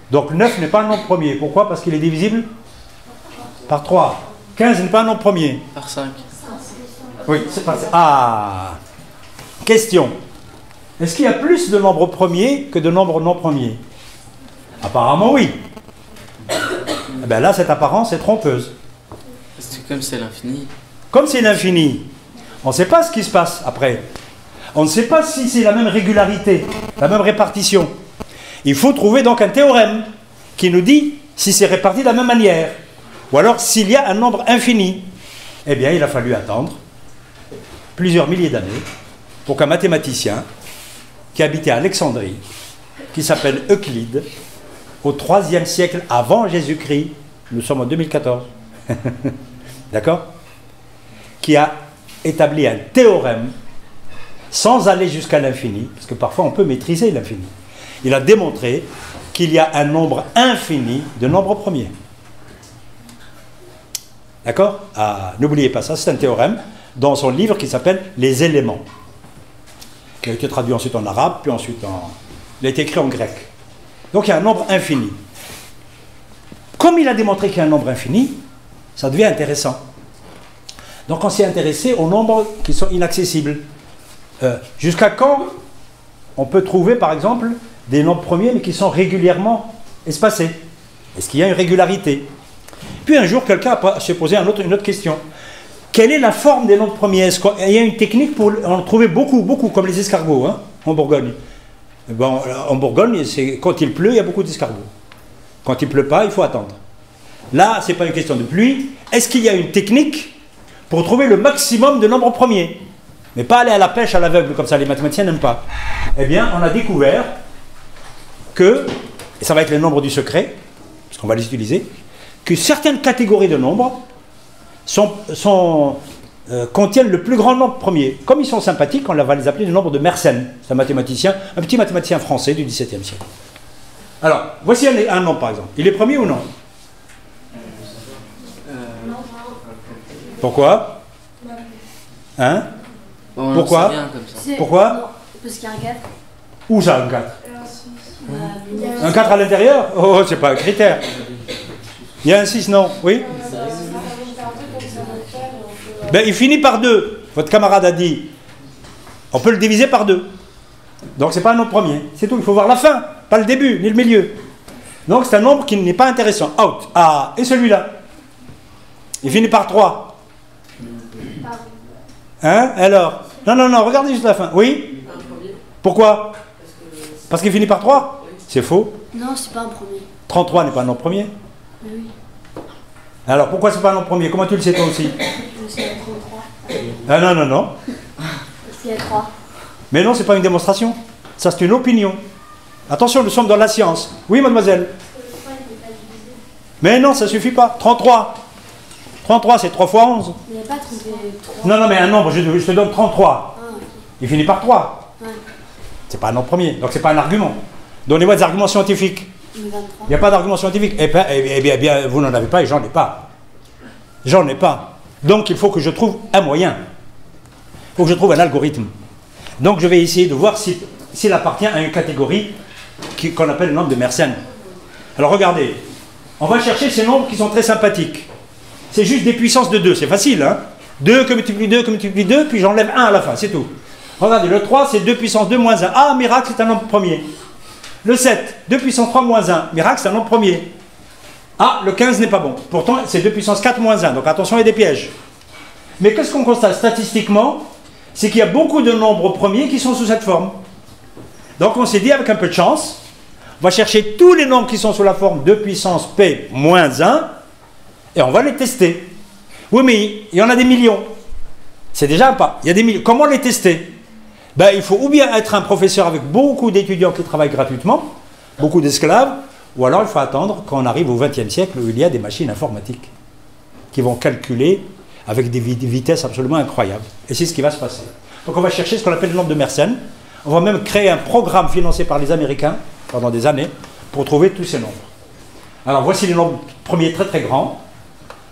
Donc 9 n'est pas un nombre premier. Pourquoi? Parce qu'il est divisible par 3. 15 n'est pas un nombre premier. Par 5. Oui, c'est pas ça. Ah! Question. Est-ce qu'il y a plus de nombres premiers que de nombres non premiers? Apparemment oui. Eh bien là, cette apparence est trompeuse. C'est comme c'est l'infini. Comme c'est l'infini, on ne sait pas ce qui se passe après. On ne sait pas si c'est la même régularité, la même répartition. Il faut trouver donc un théorème qui nous dit si c'est réparti de la même manière. Ou alors s'il y a un nombre infini. Eh bien, il a fallu attendre plusieurs milliers d'années pour qu'un mathématicien qui habitait à Alexandrie, qui s'appelle Euclide, au IIIe siècle avant Jésus-Christ, nous sommes en 2014, d'accord, qui a établi un théorème sans aller jusqu'à l'infini, parce que parfois on peut maîtriser l'infini. Il a démontré qu'il y a un nombre infini de nombres premiers. D'accord? Ah, n'oubliez pas ça, c'est un théorème dans son livre qui s'appelle « Les éléments », qui a été traduit ensuite en arabe, puis ensuite en... Il a été écrit en grec. Donc il y a un nombre infini. Comme il a démontré qu'il y a un nombre infini, ça devient intéressant. Donc on s'est intéressé aux nombres qui sont inaccessibles. Jusqu'à quand on peut trouver, par exemple, des nombres premiers, mais qui sont régulièrement espacés? Est-ce qu'il y a une régularité? Puis un jour, quelqu'un s'est posé une autre question. Quelle est la forme des nombres premiers? Est-ce qu'il y a une technique pour en trouver beaucoup, comme les escargots, hein, en Bourgogne? Bon, en Bourgogne, quand il pleut, il y a beaucoup d'escargots. Quand il ne pleut pas, il faut attendre. Là, ce n'est pas une question de pluie. Est-ce qu'il y a une technique pour trouver le maximum de nombres premiers? Mais pas aller à la pêche à l'aveugle, comme ça, les mathématiciens n'aiment pas. Eh bien, on a découvert que, et ça va être les nombres du secret, parce qu'on va les utiliser, que certaines catégories de nombres contiennent le plus grand nombre premier. Comme ils sont sympathiques, on va les appeler le nombre de Mersenne. C'est un petit mathématicien français du XVIIe siècle. Alors, voici un nombre par exemple. Il est premier ou non? Pourquoi? Hein? Bon, pourquoi? Rien, comme ça. Pourquoi? Non, parce qu'il y a un 4. Où ça, un 4? Un 4 à l'intérieur? Oh, c'est pas un critère. Il y a un 6, non? Oui? Ben, il finit par 2. Votre camarade a dit, on peut le diviser par 2. Donc, c'est pas un nombre premier. C'est tout. Il faut voir la fin, pas le début, ni le milieu. Donc, c'est un nombre qui n'est pas intéressant. Out. Ah, et celui-là? Il finit par 3. Hein? Alors? Non, regardez juste la fin. Oui? Pourquoi? Parce qu'il finit par 3? C'est faux. Non, c'est pas un premier. 33 n'est pas un nombre premier. Oui. Alors, pourquoi c'est pas un nombre premier? Comment tu le sais toi aussi? Je sais, 33. Ah non. Parce qu'il y a 3. Mais non, c'est pas une démonstration. Ça, c'est une opinion. Attention, nous sommes dans la science. Oui, mademoiselle? Mais non, ça suffit pas. 33. 33, c'est 3 fois 11. Il n'y a pas trouvé 3. Non, mais un nombre, je te donne 33. Ah, ok. Il finit par 3. Ouais. C'est pas un nombre premier, donc c'est pas un argument. Donnez-moi des arguments scientifiques. Mais 23. Il n'y a pas d'argument scientifique. Eh bien, vous n'en avez pas et j'en ai pas. J'en ai pas. Donc il faut que je trouve un moyen. Il faut que je trouve un algorithme. Donc je vais essayer de voir s'il appartient à une catégorie qu'on appelle le nombre de Mersenne. Alors regardez, on va chercher ces nombres qui sont très sympathiques. C'est juste des puissances de 2, c'est facile, hein? 2 que multiplie 2 que multiplie 2, puis j'enlève 1 à la fin, c'est tout. Regardez, le 3, c'est 2 puissance 2 moins 1. Ah, miracle, c'est un nombre premier. Le 7, 2 puissance 3 moins 1. Miracle, c'est un nombre premier. Ah, le 15 n'est pas bon. Pourtant, c'est 2 puissance 4 moins 1. Donc attention, il y a des pièges. Mais qu'est-ce qu'on constate statistiquement? C'est qu'il y a beaucoup de nombres premiers qui sont sous cette forme. Donc on s'est dit, avec un peu de chance, on va chercher tous les nombres qui sont sous la forme 2 puissance P moins 1 et on va les tester. Oui, mais il y en a des millions. C'est déjà un pas. Il y a des millions. Comment les tester? Ben, il faut ou bien être un professeur avec beaucoup d'étudiants qui travaillent gratuitement, beaucoup d'esclaves, ou alors il faut attendre qu'on arrive au XXe siècle où il y a des machines informatiques qui vont calculer avec des vitesses absolument incroyables. Et c'est ce qui va se passer. Donc on va chercher ce qu'on appelle le nombre de Mersenne. On va même créer un programme financé par les Américains pendant des années pour trouver tous ces nombres. Alors voici les nombres premiers très très grands.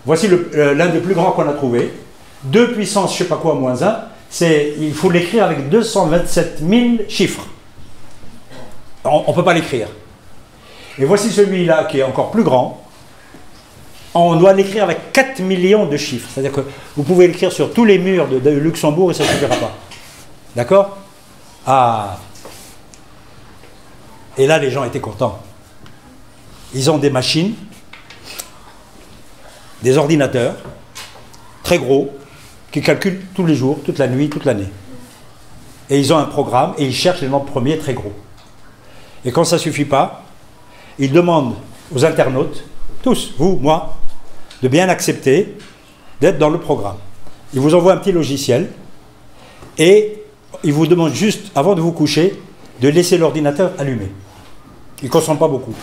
Voici l'un des plus grands qu'on a trouvé. 2 puissance je ne sais pas quoi moins 1. Il faut l'écrire avec 227 000 chiffres. On ne peut pas l'écrire. Et voici celui-là qui est encore plus grand. On doit l'écrire avec 4 millions de chiffres. C'est-à-dire que vous pouvez l'écrire sur tous les murs de Luxembourg et ça ne suffira pas. D'accord? Ah. Et là, les gens étaient contents. Ils ont des machines, des ordinateurs, très gros, qui calculent tous les jours, toute la nuit, toute l'année. Et ils ont un programme et ils cherchent les nombres premiers très gros. Et quand ça ne suffit pas, ils demandent aux internautes, tous, vous, moi, de bien accepter d'être dans le programme. Ils vous envoient un petit logiciel et ils vous demandent juste, avant de vous coucher, de laisser l'ordinateur allumé. Il ne consomme pas beaucoup.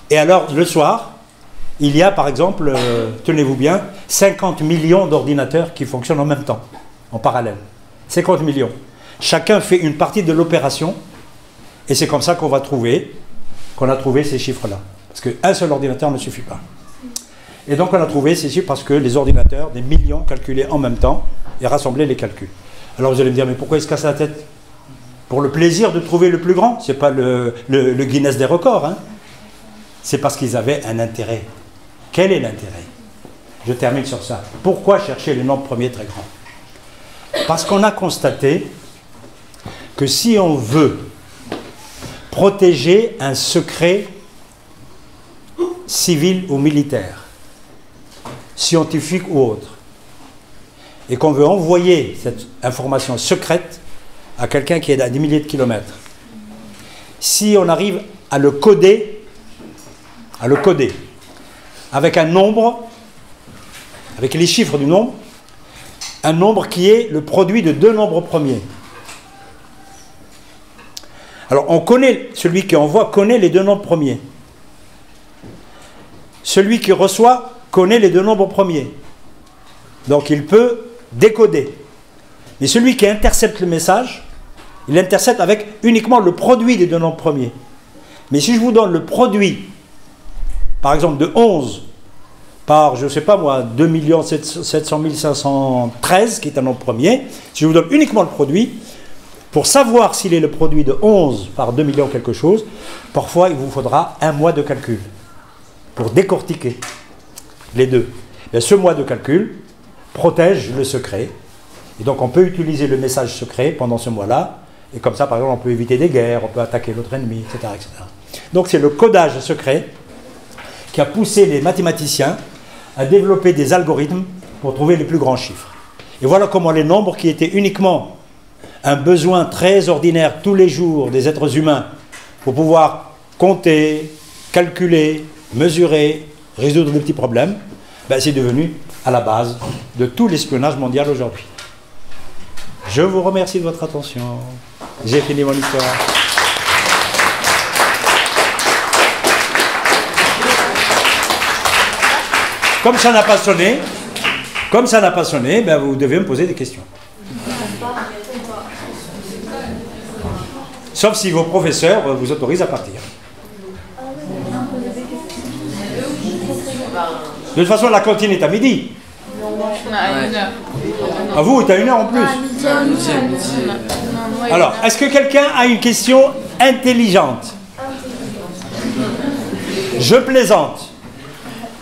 Et alors, le soir, il y a par exemple, tenez-vous bien, 50 millions d'ordinateurs qui fonctionnent en même temps, en parallèle. 50 millions. Chacun fait une partie de l'opération et c'est comme ça qu'on a trouvé ces chiffres-là. Parce qu'un seul ordinateur ne suffit pas. Et donc on a trouvé ces chiffres parce que les ordinateurs, des millions, calculaient en même temps et rassemblaient les calculs. Alors vous allez me dire, mais pourquoi ils se cassent la tête? Pour le plaisir de trouver le plus grand? Ce n'est pas le Guinness des records. Hein. C'est parce qu'ils avaient un intérêt. Quel est l'intérêt? Je termine sur ça. Pourquoi chercher les nombres premiers très grands? Parce qu'on a constaté que si on veut protéger un secret civil ou militaire, scientifique ou autre, et qu'on veut envoyer cette information secrète à quelqu'un qui est à des milliers de kilomètres, si on arrive à le coder avec un nombre, avec les chiffres du nombre, un nombre qui est le produit de deux nombres premiers. Alors on connaît, celui qui envoie connaît les deux nombres premiers. Celui qui reçoit connaît les deux nombres premiers. Donc il peut décoder. Mais celui qui intercepte le message, il intercepte avec uniquement le produit des deux nombres premiers. Mais si je vous donne le produit, par exemple de 11 par, je ne sais pas moi, 2 700 513, qui est un nombre premier, si je vous donne uniquement le produit, pour savoir s'il est le produit de 11 par 2 millions quelque chose, parfois il vous faudra un mois de calcul pour décortiquer les deux. Et ce mois de calcul protège le secret. Et donc on peut utiliser le message secret pendant ce mois-là. Et comme ça, par exemple, on peut éviter des guerres, on peut attaquer l'autre ennemi, etc., etc. Donc c'est le codage secret qui a poussé les mathématiciens à développer des algorithmes pour trouver les plus grands chiffres. Et voilà comment les nombres qui étaient uniquement un besoin très ordinaire tous les jours des êtres humains pour pouvoir compter, calculer, mesurer, résoudre des petits problèmes, ben c'est devenu à la base de tout l'espionnage mondial aujourd'hui. Je vous remercie de votre attention. J'ai fini mon histoire. Comme ça n'a pas sonné, ben vous devez me poser des questions. Sauf si vos professeurs vous autorisent à partir. De toute façon, la cantine est à midi. À vous, est à 1h en plus. Alors, est-ce que quelqu'un a une question intelligente? Je plaisante.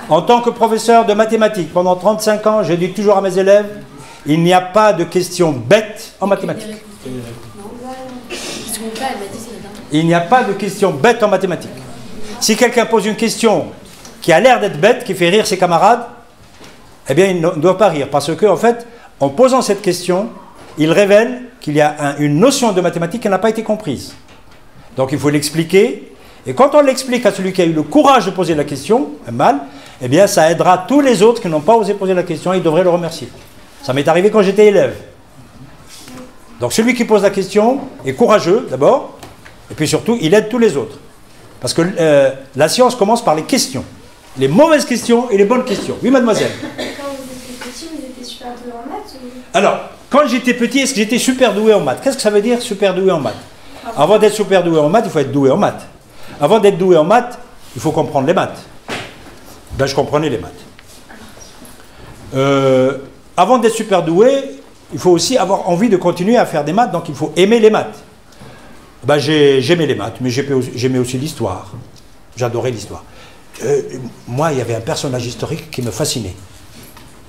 En tant que professeur de mathématiques, pendant 35 ans, je dis toujours à mes élèves, il n'y a pas de questions bêtes en mathématiques. Il n'y a pas de question bête en mathématiques. Si quelqu'un pose une question qui a l'air d'être bête, qui fait rire ses camarades, eh bien, il ne doit pas rire. Parce que, en fait, en posant cette question, il révèle qu'il y a une notion de mathématiques qui n'a pas été comprise. Donc, il faut l'expliquer. Et quand on l'explique à celui qui a eu le courage de poser la question, mal, eh bien, ça aidera tous les autres qui n'ont pas osé poser la question. Il devrait le remercier. Ça m'est arrivé quand j'étais élève. Donc, celui qui pose la question est courageux, d'abord. Et puis surtout, il aide tous les autres. Parce que la science commence par les questions. Les mauvaises questions et les bonnes questions. Oui, mademoiselle. Quand vous étiez petit, vous étiez super doué en maths ou... Alors, quand j'étais petit, est-ce que j'étais super doué en maths? Qu'est-ce que ça veut dire super doué en maths? Avant d'être super doué en maths, il faut être doué en maths. Avant d'être doué en maths, il faut comprendre les maths. Ben, je comprenais les maths. Avant d'être super doué, il faut aussi avoir envie de continuer à faire des maths, donc il faut aimer les maths. Ben, j'aimais les maths, mais j'aimais aussi l'histoire. J'adorais l'histoire. Moi, il y avait un personnage historique qui me fascinait.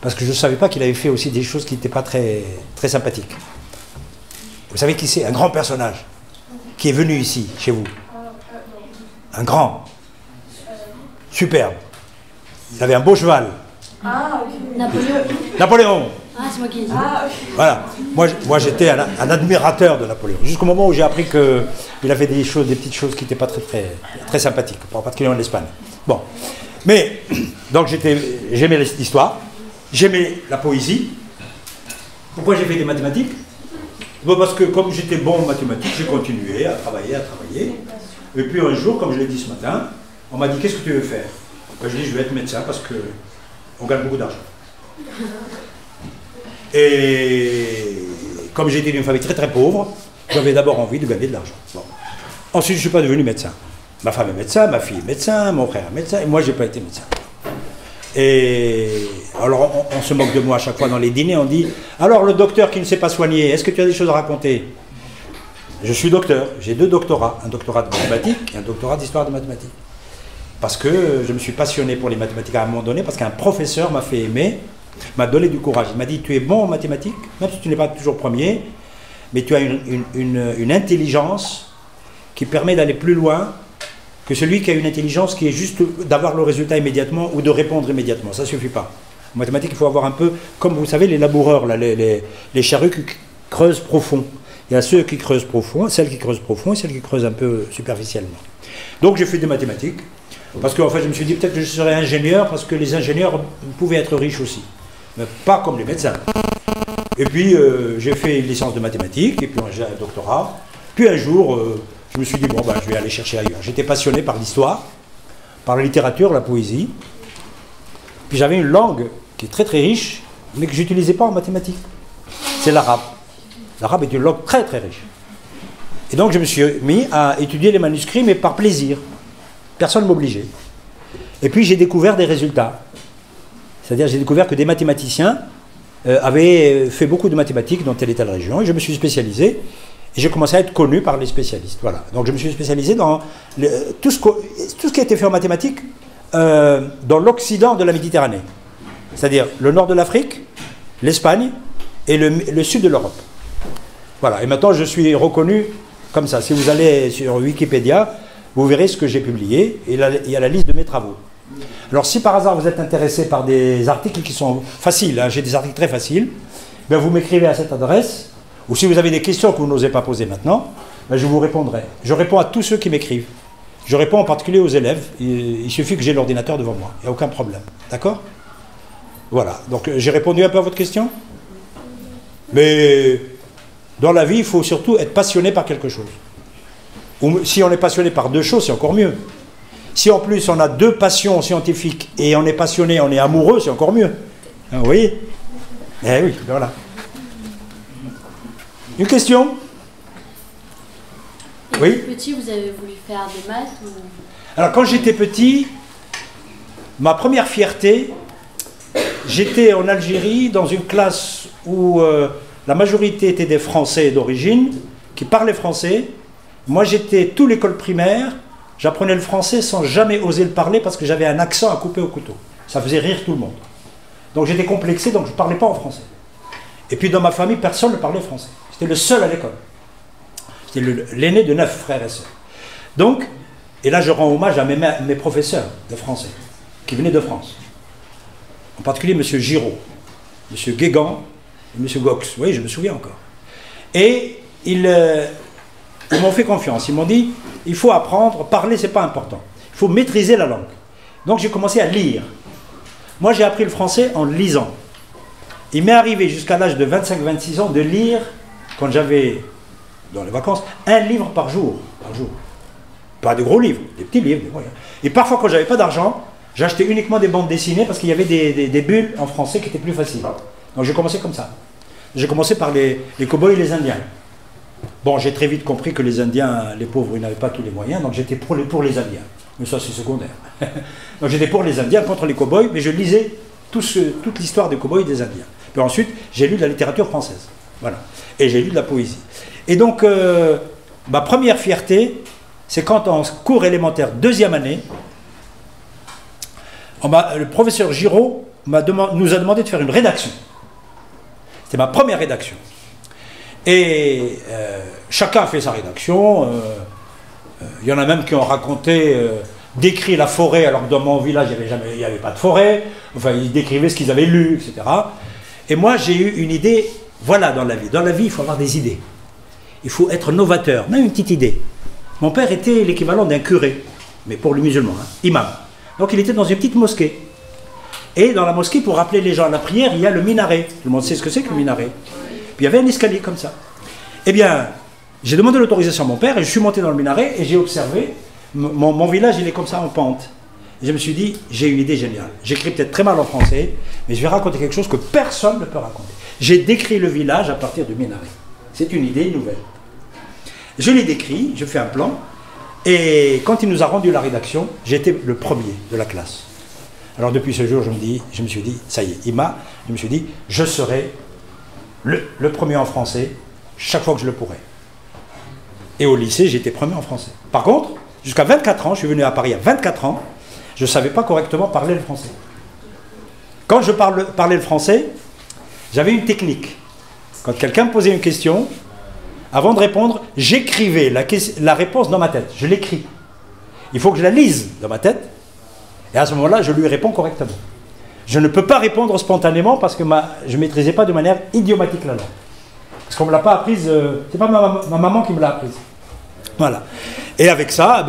Parce que je ne savais pas qu'il avait fait aussi des choses qui n'étaient pas très, très sympathiques. Vous savez qui c'est? Un grand personnage qui est venu ici, chez vous. Un grand. Superbe. Il avait un beau cheval. Ah, ok. Napoléon. Ah, c'est moi qui ai dit. Ah, ok. Voilà. Moi j'étais un admirateur de Napoléon. Jusqu'au moment où j'ai appris qu'il avait des petites choses qui n'étaient pas très, très, très sympathiques, en particulier en Espagne. Bon. Mais, donc j'aimais l'histoire, j'aimais la poésie. Pourquoi j'ai fait des mathématiques? Bon, parce que comme j'étais bon en mathématiques, j'ai continué à travailler. Et puis un jour, comme je l'ai dit ce matin, on m'a dit « Qu'est-ce que tu veux faire ?» Ben, je dis « Je vais être médecin parce qu'on gagne beaucoup d'argent. » Et comme j'étais d'une famille très très pauvre, j'avais d'abord envie de gagner de l'argent. Bon. Ensuite, je ne suis pas devenu médecin. Ma femme est médecin, ma fille est médecin, mon frère est médecin, et moi, je n'ai pas été médecin. Et alors, on se moque de moi à chaque fois dans les dîners, on dit « Alors, le docteur qui ne sait pas soigner, est-ce que tu as des choses à raconter ?» Je suis docteur, j'ai 2 doctorats, un doctorat de mathématiques et un doctorat d'histoire de mathématiques. Parce que je me suis passionné pour les mathématiques à un moment donné, parce qu'un professeur m'a fait aimer, m'a donné du courage. Il m'a dit, tu es bon en mathématiques, même si tu n'es pas toujours premier, mais tu as une intelligence qui permet d'aller plus loin que celui qui a une intelligence qui est juste d'avoir le résultat immédiatement ou de répondre immédiatement. Ça ne suffit pas. En mathématiques, il faut avoir un peu, comme vous savez, les laboureurs, là, les charrues qui creusent profond. Il y a ceux qui creusent profond, celles qui creusent profond et celles qui creusent un peu superficiellement. Donc j'ai fait des mathématiques, parce qu'en fait je me suis dit peut-être que je serais ingénieur, parce que les ingénieurs pouvaient être riches aussi, mais pas comme les médecins. Et puis j'ai fait une licence de mathématiques, et puis j'ai un doctorat. Puis un jour, je me suis dit, bon, ben, je vais aller chercher ailleurs. J'étais passionné par l'histoire, par la littérature, la poésie. Puis j'avais une langue qui est très très riche, mais que je n'utilisais pas en mathématiques. C'est l'arabe. L'arabe est une langue très très riche. Et donc je me suis mis à étudier les manuscrits, mais par plaisir. Personne ne m'obligeait. Et puis j'ai découvert des résultats. C'est-à-dire j'ai découvert que des mathématiciens avaient fait beaucoup de mathématiques dans telle et telle région, et je me suis spécialisé, et j'ai commencé à être connu par les spécialistes. Voilà. Donc je me suis spécialisé dans tout ce qui a été fait en mathématiques dans l'Occident de la Méditerranée. C'est-à-dire le nord de l'Afrique, l'Espagne et le sud de l'Europe. Voilà, et maintenant je suis reconnu comme ça. Si vous allez sur Wikipédia, vous verrez ce que j'ai publié, et il y a la liste de mes travaux. Alors si par hasard vous êtes intéressé par des articles qui sont faciles, hein, j'ai des articles très faciles, ben vous m'écrivez à cette adresse, ou si vous avez des questions que vous n'osez pas poser maintenant, ben je vous répondrai. Je réponds à tous ceux qui m'écrivent. Je réponds en particulier aux élèves, il suffit que j'ai l'ordinateur devant moi, il n'y a aucun problème. D'accord? Voilà, donc j'ai répondu un peu à votre question? Mais dans la vie, il faut surtout être passionné par quelque chose. Ou si on est passionné par 2 choses, c'est encore mieux. Si en plus on a 2 passions scientifiques et on est passionné, on est amoureux, c'est encore mieux. Hein, vous voyez? Eh oui, voilà. Une question? Oui? Petit, vous avez voulu faire des maths ou... Alors quand j'étais petit, ma première fierté, j'étais en Algérie dans une classe où la majorité étaient des Français d'origine, qui parlaient français. Moi j'étais toute l'école primaire, j'apprenais le français sans jamais oser le parler parce que j'avais un accent à couper au couteau. Ça faisait rire tout le monde. Donc j'étais complexé, donc je ne parlais pas en français. Et puis dans ma famille, personne ne parlait français. J'étais le seul à l'école. J'étais l'aîné de 9 frères et sœurs. Donc, et là je rends hommage à mes professeurs de français, qui venaient de France. En particulier M. Giraud, M. Guégan et M. Gox. Oui, je me souviens encore. Et ils m'ont fait confiance. Ils m'ont dit, il faut apprendre, parler, c'est pas important. Il faut maîtriser la langue. Donc j'ai commencé à lire. Moi, j'ai appris le français en lisant. Il m'est arrivé jusqu'à l'âge de 25-26 ans de lire, quand j'avais, dans les vacances, un livre par jour. Pas de gros livres, des petits livres, des moyens. Et parfois, quand j'avais pas d'argent, j'achetais uniquement des bandes dessinées parce qu'il y avait des bulles en français qui étaient plus faciles. Donc j'ai commencé comme ça. J'ai commencé par les cow-boys et les Indiens. Bon, j'ai très vite compris que les Indiens, les pauvres, ils n'avaient pas tous les moyens, donc j'étais pour les Indiens. Mais ça, c'est secondaire. Donc j'étais pour les Indiens contre les cow-boys, mais je lisais toute l'histoire des cow-boys et des Indiens. Puis ensuite, j'ai lu de la littérature française. Voilà. Et j'ai lu de la poésie. Et donc, ma première fierté, c'est quand en cours élémentaire, 2e année, le professeur Giraud nous a demandé de faire une rédaction. C'était ma première rédaction. Et chacun a fait sa rédaction. Il y en a même qui ont raconté, décrit la forêt, alors que dans mon village, il n'y avait pas de forêt. Enfin, ils décrivaient ce qu'ils avaient lu, etc. Et moi, j'ai eu une idée, voilà, dans la vie. Dans la vie, il faut avoir des idées. Il faut être novateur, même une petite idée. Mon père était l'équivalent d'un curé, mais pour le musulman, hein, imam. Donc il était dans une petite mosquée. Et dans la mosquée, pour rappeler les gens à la prière, il y a le minaret. Tout le monde sait ce que c'est que le minaret. Puis il y avait un escalier comme ça. Eh bien, j'ai demandé l'autorisation à mon père et je suis monté dans le minaret et j'ai observé. Mon village, il est comme ça en pente. Et je me suis dit, j'ai une idée géniale. J'écris peut-être très mal en français, mais je vais raconter quelque chose que personne ne peut raconter. J'ai décrit le village à partir du minaret. C'est une idée nouvelle. Je l'ai décrit, je fais un plan, et quand il nous a rendu la rédaction, j'étais le premier de la classe. Alors depuis ce jour, je me suis dit, ça y est, je me suis dit, je serai le premier en français chaque fois que je le pourrai. Et au lycée, j'étais premier en français. Par contre, jusqu'à 24 ans, je suis venu à Paris à 24 ans, je ne savais pas correctement parler le français. Quand je parlais le français, j'avais une technique. Quand quelqu'un me posait une question, avant de répondre, j'écrivais la réponse dans ma tête. Je l'écris. Il faut que je la lise dans ma tête. Et à ce moment-là, je lui réponds correctement. Je ne peux pas répondre spontanément parce que je ne maîtrisais pas de manière idiomatique la langue. Parce qu'on ne me l'a pas apprise, c'est pas ma maman qui me l'a apprise. Voilà. Et avec ça,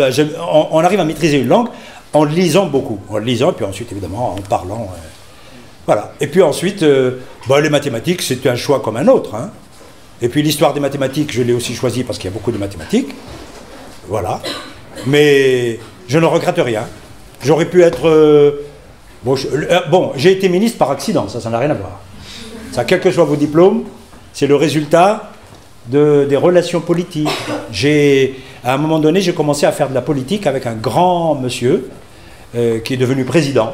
on arrive à maîtriser une langue en lisant beaucoup. En lisant, et puis ensuite, évidemment, en parlant. Voilà. Et puis ensuite, les mathématiques, c'est un choix comme un autre. Hein. Et puis l'histoire des mathématiques, je l'ai aussi choisi parce qu'il y a beaucoup de mathématiques. Voilà. Mais je ne regrette rien. J'aurais pu être... j'ai été ministre par accident, ça n'a rien à voir. Ça, quels que soient vos diplômes, c'est le résultat des relations politiques. À un moment donné, j'ai commencé à faire de la politique avec un grand monsieur qui est devenu président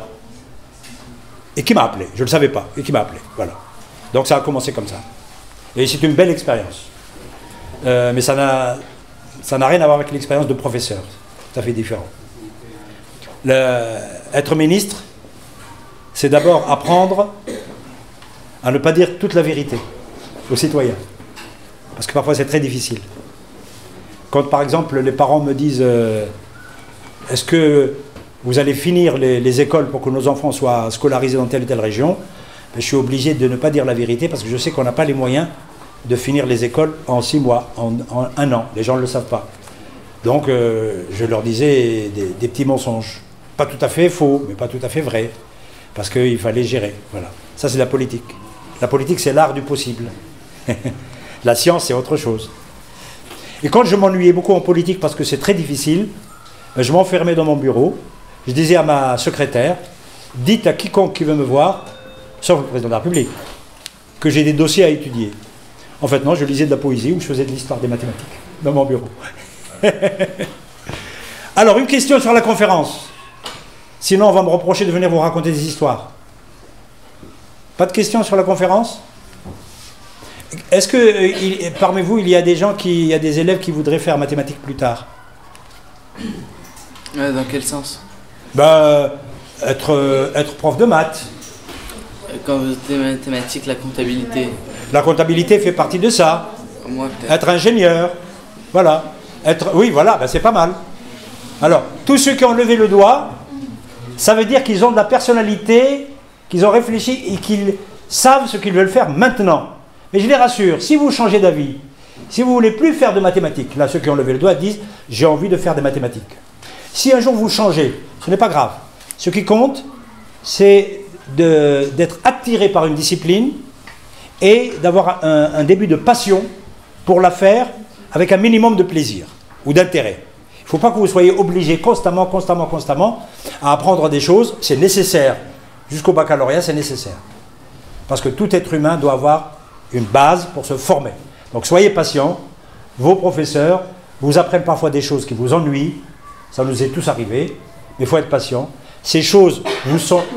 et qui m'a appelé. Je ne le savais pas, et qui m'a appelé. Voilà. Donc ça a commencé comme ça. Et c'est une belle expérience. Mais ça n'a rien à voir avec l'expérience de professeur. Ça fait différent. Être ministre, c'est d'abord apprendre à ne pas dire toute la vérité aux citoyens. Parce que parfois c'est très difficile. Quand par exemple les parents me disent est-ce que vous allez finir les écoles pour que nos enfants soient scolarisés dans telle et telle région, je suis obligé de ne pas dire la vérité parce que je sais qu'on n'a pas les moyens de finir les écoles en 6 mois, en 1 an. Les gens ne le savent pas. Donc je leur disais des petits mensonges. Pas tout à fait faux, mais pas tout à fait vrai. Parce qu'il fallait gérer. Voilà. Ça, c'est la politique. La politique, c'est l'art du possible. La science, c'est autre chose. Et quand je m'ennuyais beaucoup en politique parce que c'est très difficile, je m'enfermais dans mon bureau. Je disais à ma secrétaire, dites à quiconque qui veut me voir, sauf le président de la République, que j'ai des dossiers à étudier. En fait, non, je lisais de la poésie ou je faisais de l'histoire des mathématiques dans mon bureau. Alors, une question sur la conférence. Sinon, on va me reprocher de venir vous raconter des histoires. Pas de questions sur la conférence? Est-ce que parmi vous, il y a des gens il y a des élèves qui voudraient faire mathématiques plus tard? Dans quel sens? Être prof de maths. Quand vous dites mathématiques, la comptabilité. La comptabilité fait partie de ça. Comme moi, peut-être. Être ingénieur. Voilà. Oui, voilà, ben c'est pas mal. Alors, tous ceux qui ont levé le doigt, ça veut dire qu'ils ont de la personnalité, qu'ils ont réfléchi et qu'ils savent ce qu'ils veulent faire maintenant. Mais je les rassure, si vous changez d'avis, si vous ne voulez plus faire de mathématiques, là ceux qui ont levé le doigt disent « j'ai envie de faire des mathématiques ». Si un jour vous changez, ce n'est pas grave. Ce qui compte, c'est d'être attiré par une discipline et d'avoir un début de passion pour la faire avec un minimum de plaisir ou d'intérêt. Il ne faut pas que vous soyez obligé constamment à apprendre des choses. C'est nécessaire. Jusqu'au baccalauréat, c'est nécessaire. Parce que tout être humain doit avoir une base pour se former. Donc soyez patient. Vos professeurs vous apprennent parfois des choses qui vous ennuient. Ça nous est tous arrivé. Mais il faut être patient. Ces choses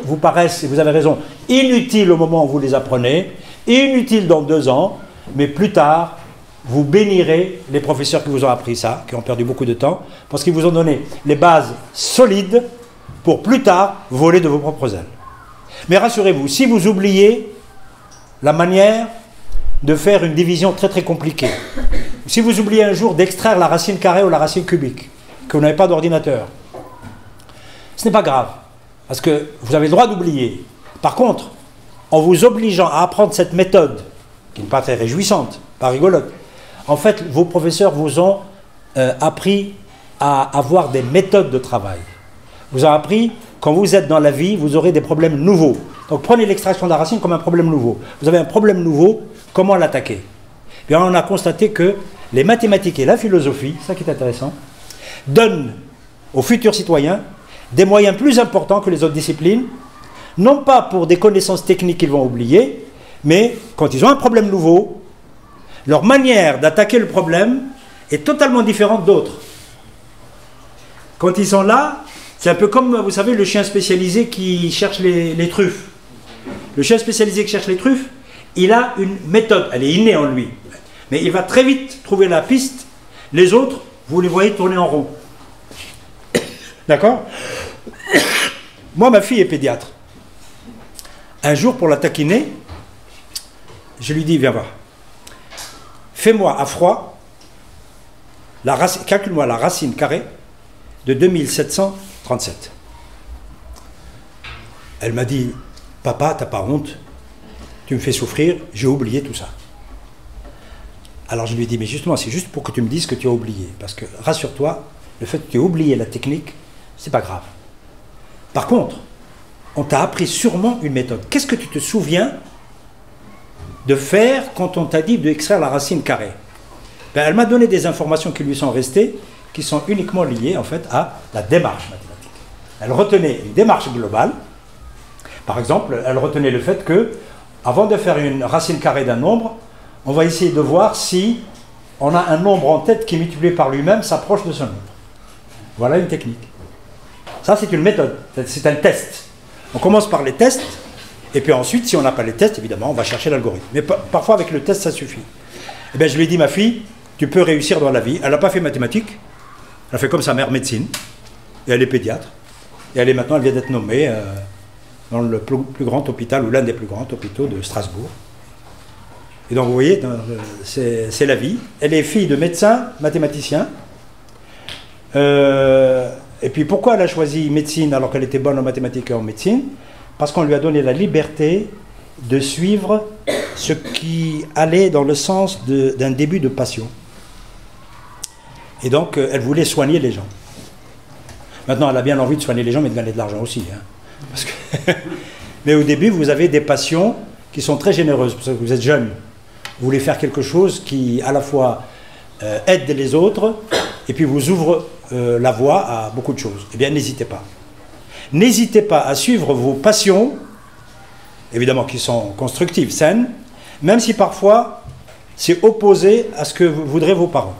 vous paraissent, et vous avez raison, inutiles au moment où vous les apprenez, inutiles dans 2 ans, mais plus tard, vous bénirez les professeurs qui vous ont appris ça, qui ont perdu beaucoup de temps, parce qu'ils vous ont donné les bases solides pour plus tard voler de vos propres ailes. Mais rassurez-vous, si vous oubliez la manière de faire une division très très compliquée, si vous oubliez un jour d'extraire la racine carrée ou la racine cubique, que vous n'avez pas d'ordinateur, ce n'est pas grave, parce que vous avez le droit d'oublier. Par contre, en vous obligeant à apprendre cette méthode, qui n'est pas très réjouissante, pas rigolote, en fait, vos professeurs vous ont appris à avoir des méthodes de travail. Vous ont appris, quand vous êtes dans la vie, vous aurez des problèmes nouveaux. Donc prenez l'extraction de la racine comme un problème nouveau. Vous avez un problème nouveau, comment l'attaquer? Bien, on a constaté que les mathématiques et la philosophie, ça qui est intéressant, donnent aux futurs citoyens des moyens plus importants que les autres disciplines, non pas pour des connaissances techniques qu'ils vont oublier, mais quand ils ont un problème nouveau, leur manière d'attaquer le problème est totalement différente d'autres. Quand ils sont là, c'est un peu comme, vous savez, le chien spécialisé qui cherche les truffes. Le chien spécialisé qui cherche les truffes, il a une méthode, elle est innée en lui. Mais il va très vite trouver la piste. Les autres, vous les voyez tourner en rond. D'accord? Moi, ma fille est pédiatre. Un jour, pour la taquiner, je lui dis, viens voir. Fais-moi à froid, calcule-moi la racine carrée de 2737. Elle m'a dit, papa, t'as pas honte, tu me fais souffrir, j'ai oublié tout ça. Alors je lui ai dit, mais justement, c'est juste pour que tu me dises que tu as oublié. Parce que, rassure-toi, le fait que tu aies oublié la technique, c'est pas grave. Par contre, on t'a appris sûrement une méthode. Qu'est-ce que tu te souviens de faire quand on t'a dit d'extraire la racine carrée? Ben, elle m'a donné des informations qui lui sont restées, qui sont uniquement liées en fait à la démarche mathématique. Elle retenait une démarche globale. Par exemple, elle retenait le fait que, avant de faire une racine carrée d'un nombre, on va essayer de voir si on a un nombre en tête qui, multiplié par lui-même, s'approche de ce nombre. Voilà une technique. Ça, c'est une méthode, c'est un test. On commence par les tests, et puis ensuite, si on n'a pas les tests, évidemment, on va chercher l'algorithme. Mais parfois, avec le test, ça suffit. Eh bien, je lui ai dit, ma fille, tu peux réussir dans la vie. Elle n'a pas fait mathématiques, elle a fait comme sa mère médecine, et elle est pédiatre. Et elle vient d'être nommée dans le plus grand hôpital, ou l'un des plus grands hôpitaux de Strasbourg. Et donc, vous voyez, c'est la vie. Elle est fille de médecin, mathématicien. Et puis, pourquoi elle a choisi médecine alors qu'elle était bonne en mathématiques et en médecine? Parce qu'on lui a donné la liberté de suivre ce qui allait dans le sens d'un début de passion. Et donc, elle voulait soigner les gens. Maintenant, elle a bien envie de soigner les gens, mais de gagner de l'argent aussi. Hein. Parce que mais au début, vous avez des passions qui sont très généreuses, parce que vous êtes jeune. Vous voulez faire quelque chose qui, à la fois, aide les autres, et puis vous ouvre la voie à beaucoup de choses. Eh bien, n'hésitez pas. N'hésitez pas à suivre vos passions, évidemment qui sont constructives, saines, même si parfois c'est opposé à ce que voudraient vos parents.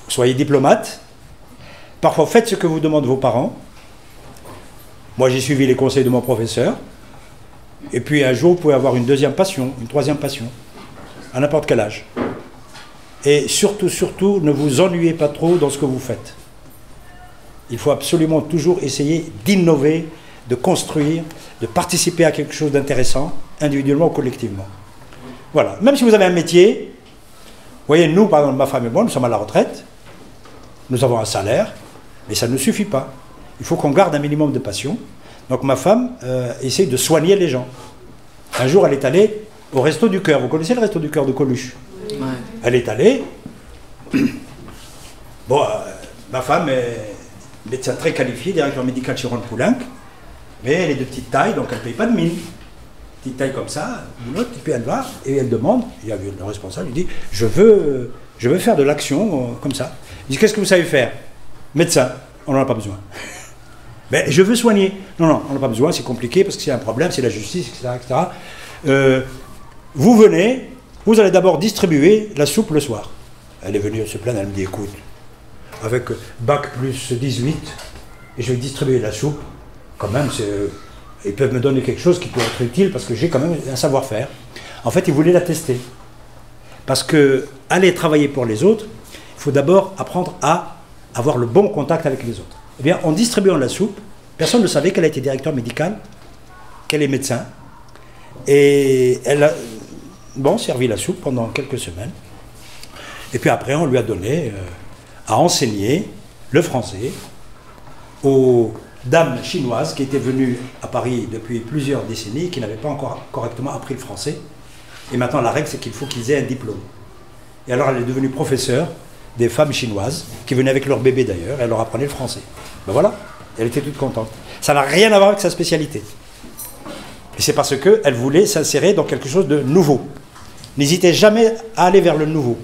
Soyez diplomate, parfois faites ce que vous demandent vos parents. Moi j'ai suivi les conseils de mon professeur, et puis un jour vous pouvez avoir une deuxième passion, une troisième passion, à n'importe quel âge. Et surtout, surtout, ne vous ennuyez pas trop dans ce que vous faites. Il faut absolument toujours essayer d'innover, de construire, de participer à quelque chose d'intéressant, individuellement ou collectivement. Voilà. Même si vous avez un métier, voyez, nous, par exemple, ma femme et moi, nous sommes à la retraite, nous avons un salaire, mais ça ne suffit pas. Il faut qu'on garde un minimum de passion. Donc ma femme essaye de soigner les gens. Un jour, elle est allée au Resto du Cœur. Vous connaissez le Resto du Cœur de Coluche? Ouais. Elle est allée. Bon, ma femme est médecin très qualifié, directeur médical chez Ron Poulenc, mais elle est de petite taille, donc elle ne paye pas de mine. Petite taille comme ça, boulotte, et puis elle va, et elle demande, il y a le responsable, il dit, je veux faire de l'action comme ça. Il dit, qu'est-ce que vous savez faire? Médecin, on n'en a pas besoin. Mais je veux soigner. Non, non, on n'a pas besoin, c'est compliqué, parce que c'est un problème, c'est la justice, etc. etc. Vous venez, vous allez d'abord distribuer la soupe le soir. Elle est venue se plaindre, elle me dit, écoute, avec bac plus 18, et je vais distribuer la soupe, quand même, ils peuvent me donner quelque chose qui peut être utile, parce que j'ai quand même un savoir-faire. En fait, ils voulaient la tester. Parce que aller travailler pour les autres, il faut d'abord apprendre à avoir le bon contact avec les autres. Eh bien, en distribuant la soupe, personne ne savait qu'elle a été directeur médical, qu'elle est médecin, et elle a servi la soupe pendant quelques semaines. Et puis après, on lui a donné à enseigner le français aux dames chinoises qui étaient venues à Paris depuis plusieurs décennies et qui n'avaient pas encore correctement appris le français. Et maintenant, la règle, c'est qu'il faut qu'ils aient un diplôme. Et alors, elle est devenue professeure des femmes chinoises, qui venaient avec leur bébé d'ailleurs, et elle leur apprenait le français. Ben voilà, elle était toute contente. Ça n'a rien à voir avec sa spécialité. Et c'est parce qu'elle voulait s'insérer dans quelque chose de nouveau. N'hésitez jamais à aller vers le nouveau.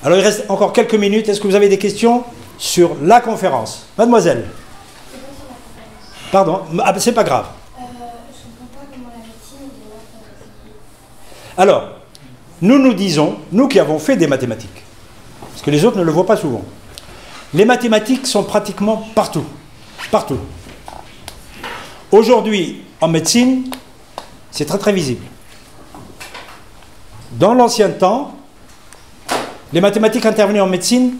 Alors, il reste encore quelques minutes. Est-ce que vous avez des questions sur la conférence? Mademoiselle? Pardon, c'est pas grave. Je ne comprends pas comment la médecine et les maths. Alors, nous disons, nous qui avons fait des mathématiques, parce que les autres ne le voient pas souvent, les mathématiques sont pratiquement partout. Partout. Aujourd'hui, en médecine, c'est très très visible. Dans l'ancien temps, les mathématiques intervenaient en médecine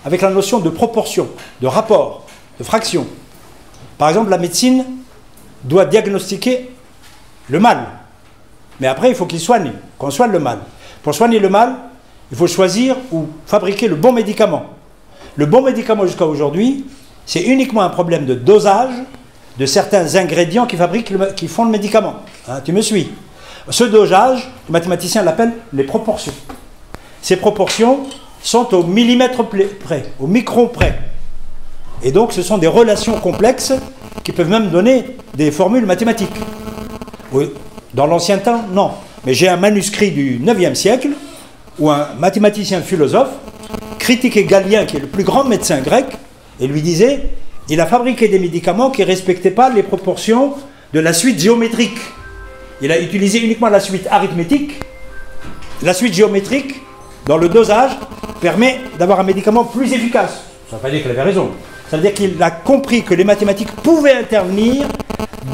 avec la notion de proportion, de rapport, de fraction. Par exemple, la médecine doit diagnostiquer le mal. Mais après, il faut qu'on soigne le mal. Pour soigner le mal, il faut choisir ou fabriquer le bon médicament. Le bon médicament jusqu'à aujourd'hui, c'est uniquement un problème de dosage de certains ingrédients qui font le médicament. Hein, tu me suis? Ce dosage, les mathématiciens l'appellent les proportions. Ces proportions sont au millimètre près, au micron près. Et donc, ce sont des relations complexes qui peuvent même donner des formules mathématiques. Dans l'ancien temps, non. Mais j'ai un manuscrit du 9e siècle où un mathématicien philosophe critiquait Galien, qui est le plus grand médecin grec, et lui disait, il a fabriqué des médicaments qui ne respectaient pas les proportions de la suite géométrique. Il a utilisé uniquement la suite arithmétique. La suite géométrique, dans le dosage, permet d'avoir un médicament plus efficace. Ça ne veut pas dire qu'il avait raison. Ça veut dire qu'il a compris que les mathématiques pouvaient intervenir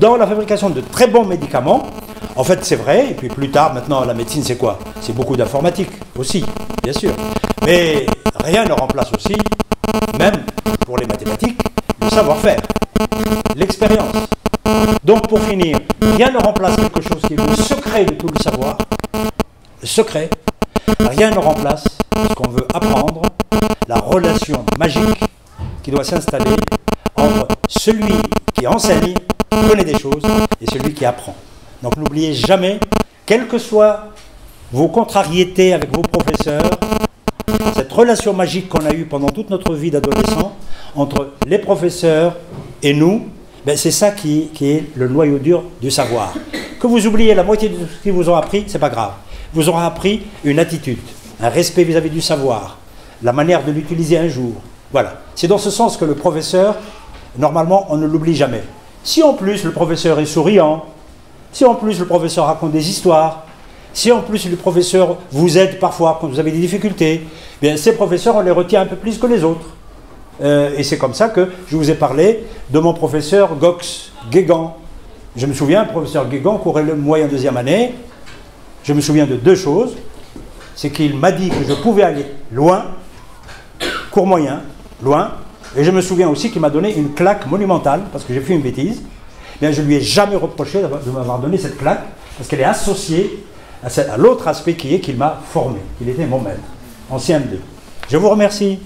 dans la fabrication de très bons médicaments. En fait, c'est vrai. Et puis plus tard, maintenant, la médecine, c'est quoi? C'est beaucoup d'informatique aussi, bien sûr. Mais rien ne remplace aussi, même pour les mathématiques, le savoir-faire, l'expérience. Donc, pour finir, rien ne remplace quelque chose qui est le secret de tout le savoir. Le secret. Rien ne remplace ce qu'on veut apprendre, la relation magique qui doit s'installer entre celui qui enseigne, qui connaît des choses, et celui qui apprend. Donc n'oubliez jamais, quelles que soient vos contrariétés avec vos professeurs, cette relation magique qu'on a eue pendant toute notre vie d'adolescent, entre les professeurs et nous, ben c'est ça qui est le noyau dur du savoir. Que vous oubliez la moitié de ce qu'ils vous ont appris, c'est pas grave. Vous aurez appris une attitude, un respect vis-à-vis du savoir, la manière de l'utiliser un jour. Voilà. C'est dans ce sens que le professeur, normalement, on ne l'oublie jamais. Si en plus le professeur est souriant, si en plus le professeur raconte des histoires, si en plus le professeur vous aide parfois quand vous avez des difficultés, bien ces professeurs, on les retient un peu plus que les autres. Et c'est comme ça que je vous ai parlé de mon professeur Gox Guégan. Je me souviens, le professeur Guégan courait le moyen deuxième année. Je me souviens de deux choses. C'est qu'il m'a dit que je pouvais aller loin, cours moyen, loin. Et je me souviens aussi qu'il m'a donné une claque monumentale, parce que j'ai fait une bêtise. Bien, je ne lui ai jamais reproché de m'avoir donné cette claque, parce qu'elle est associée à l'autre aspect qui est qu'il m'a formé, qu'il était mon maître. en CM2. Je vous remercie.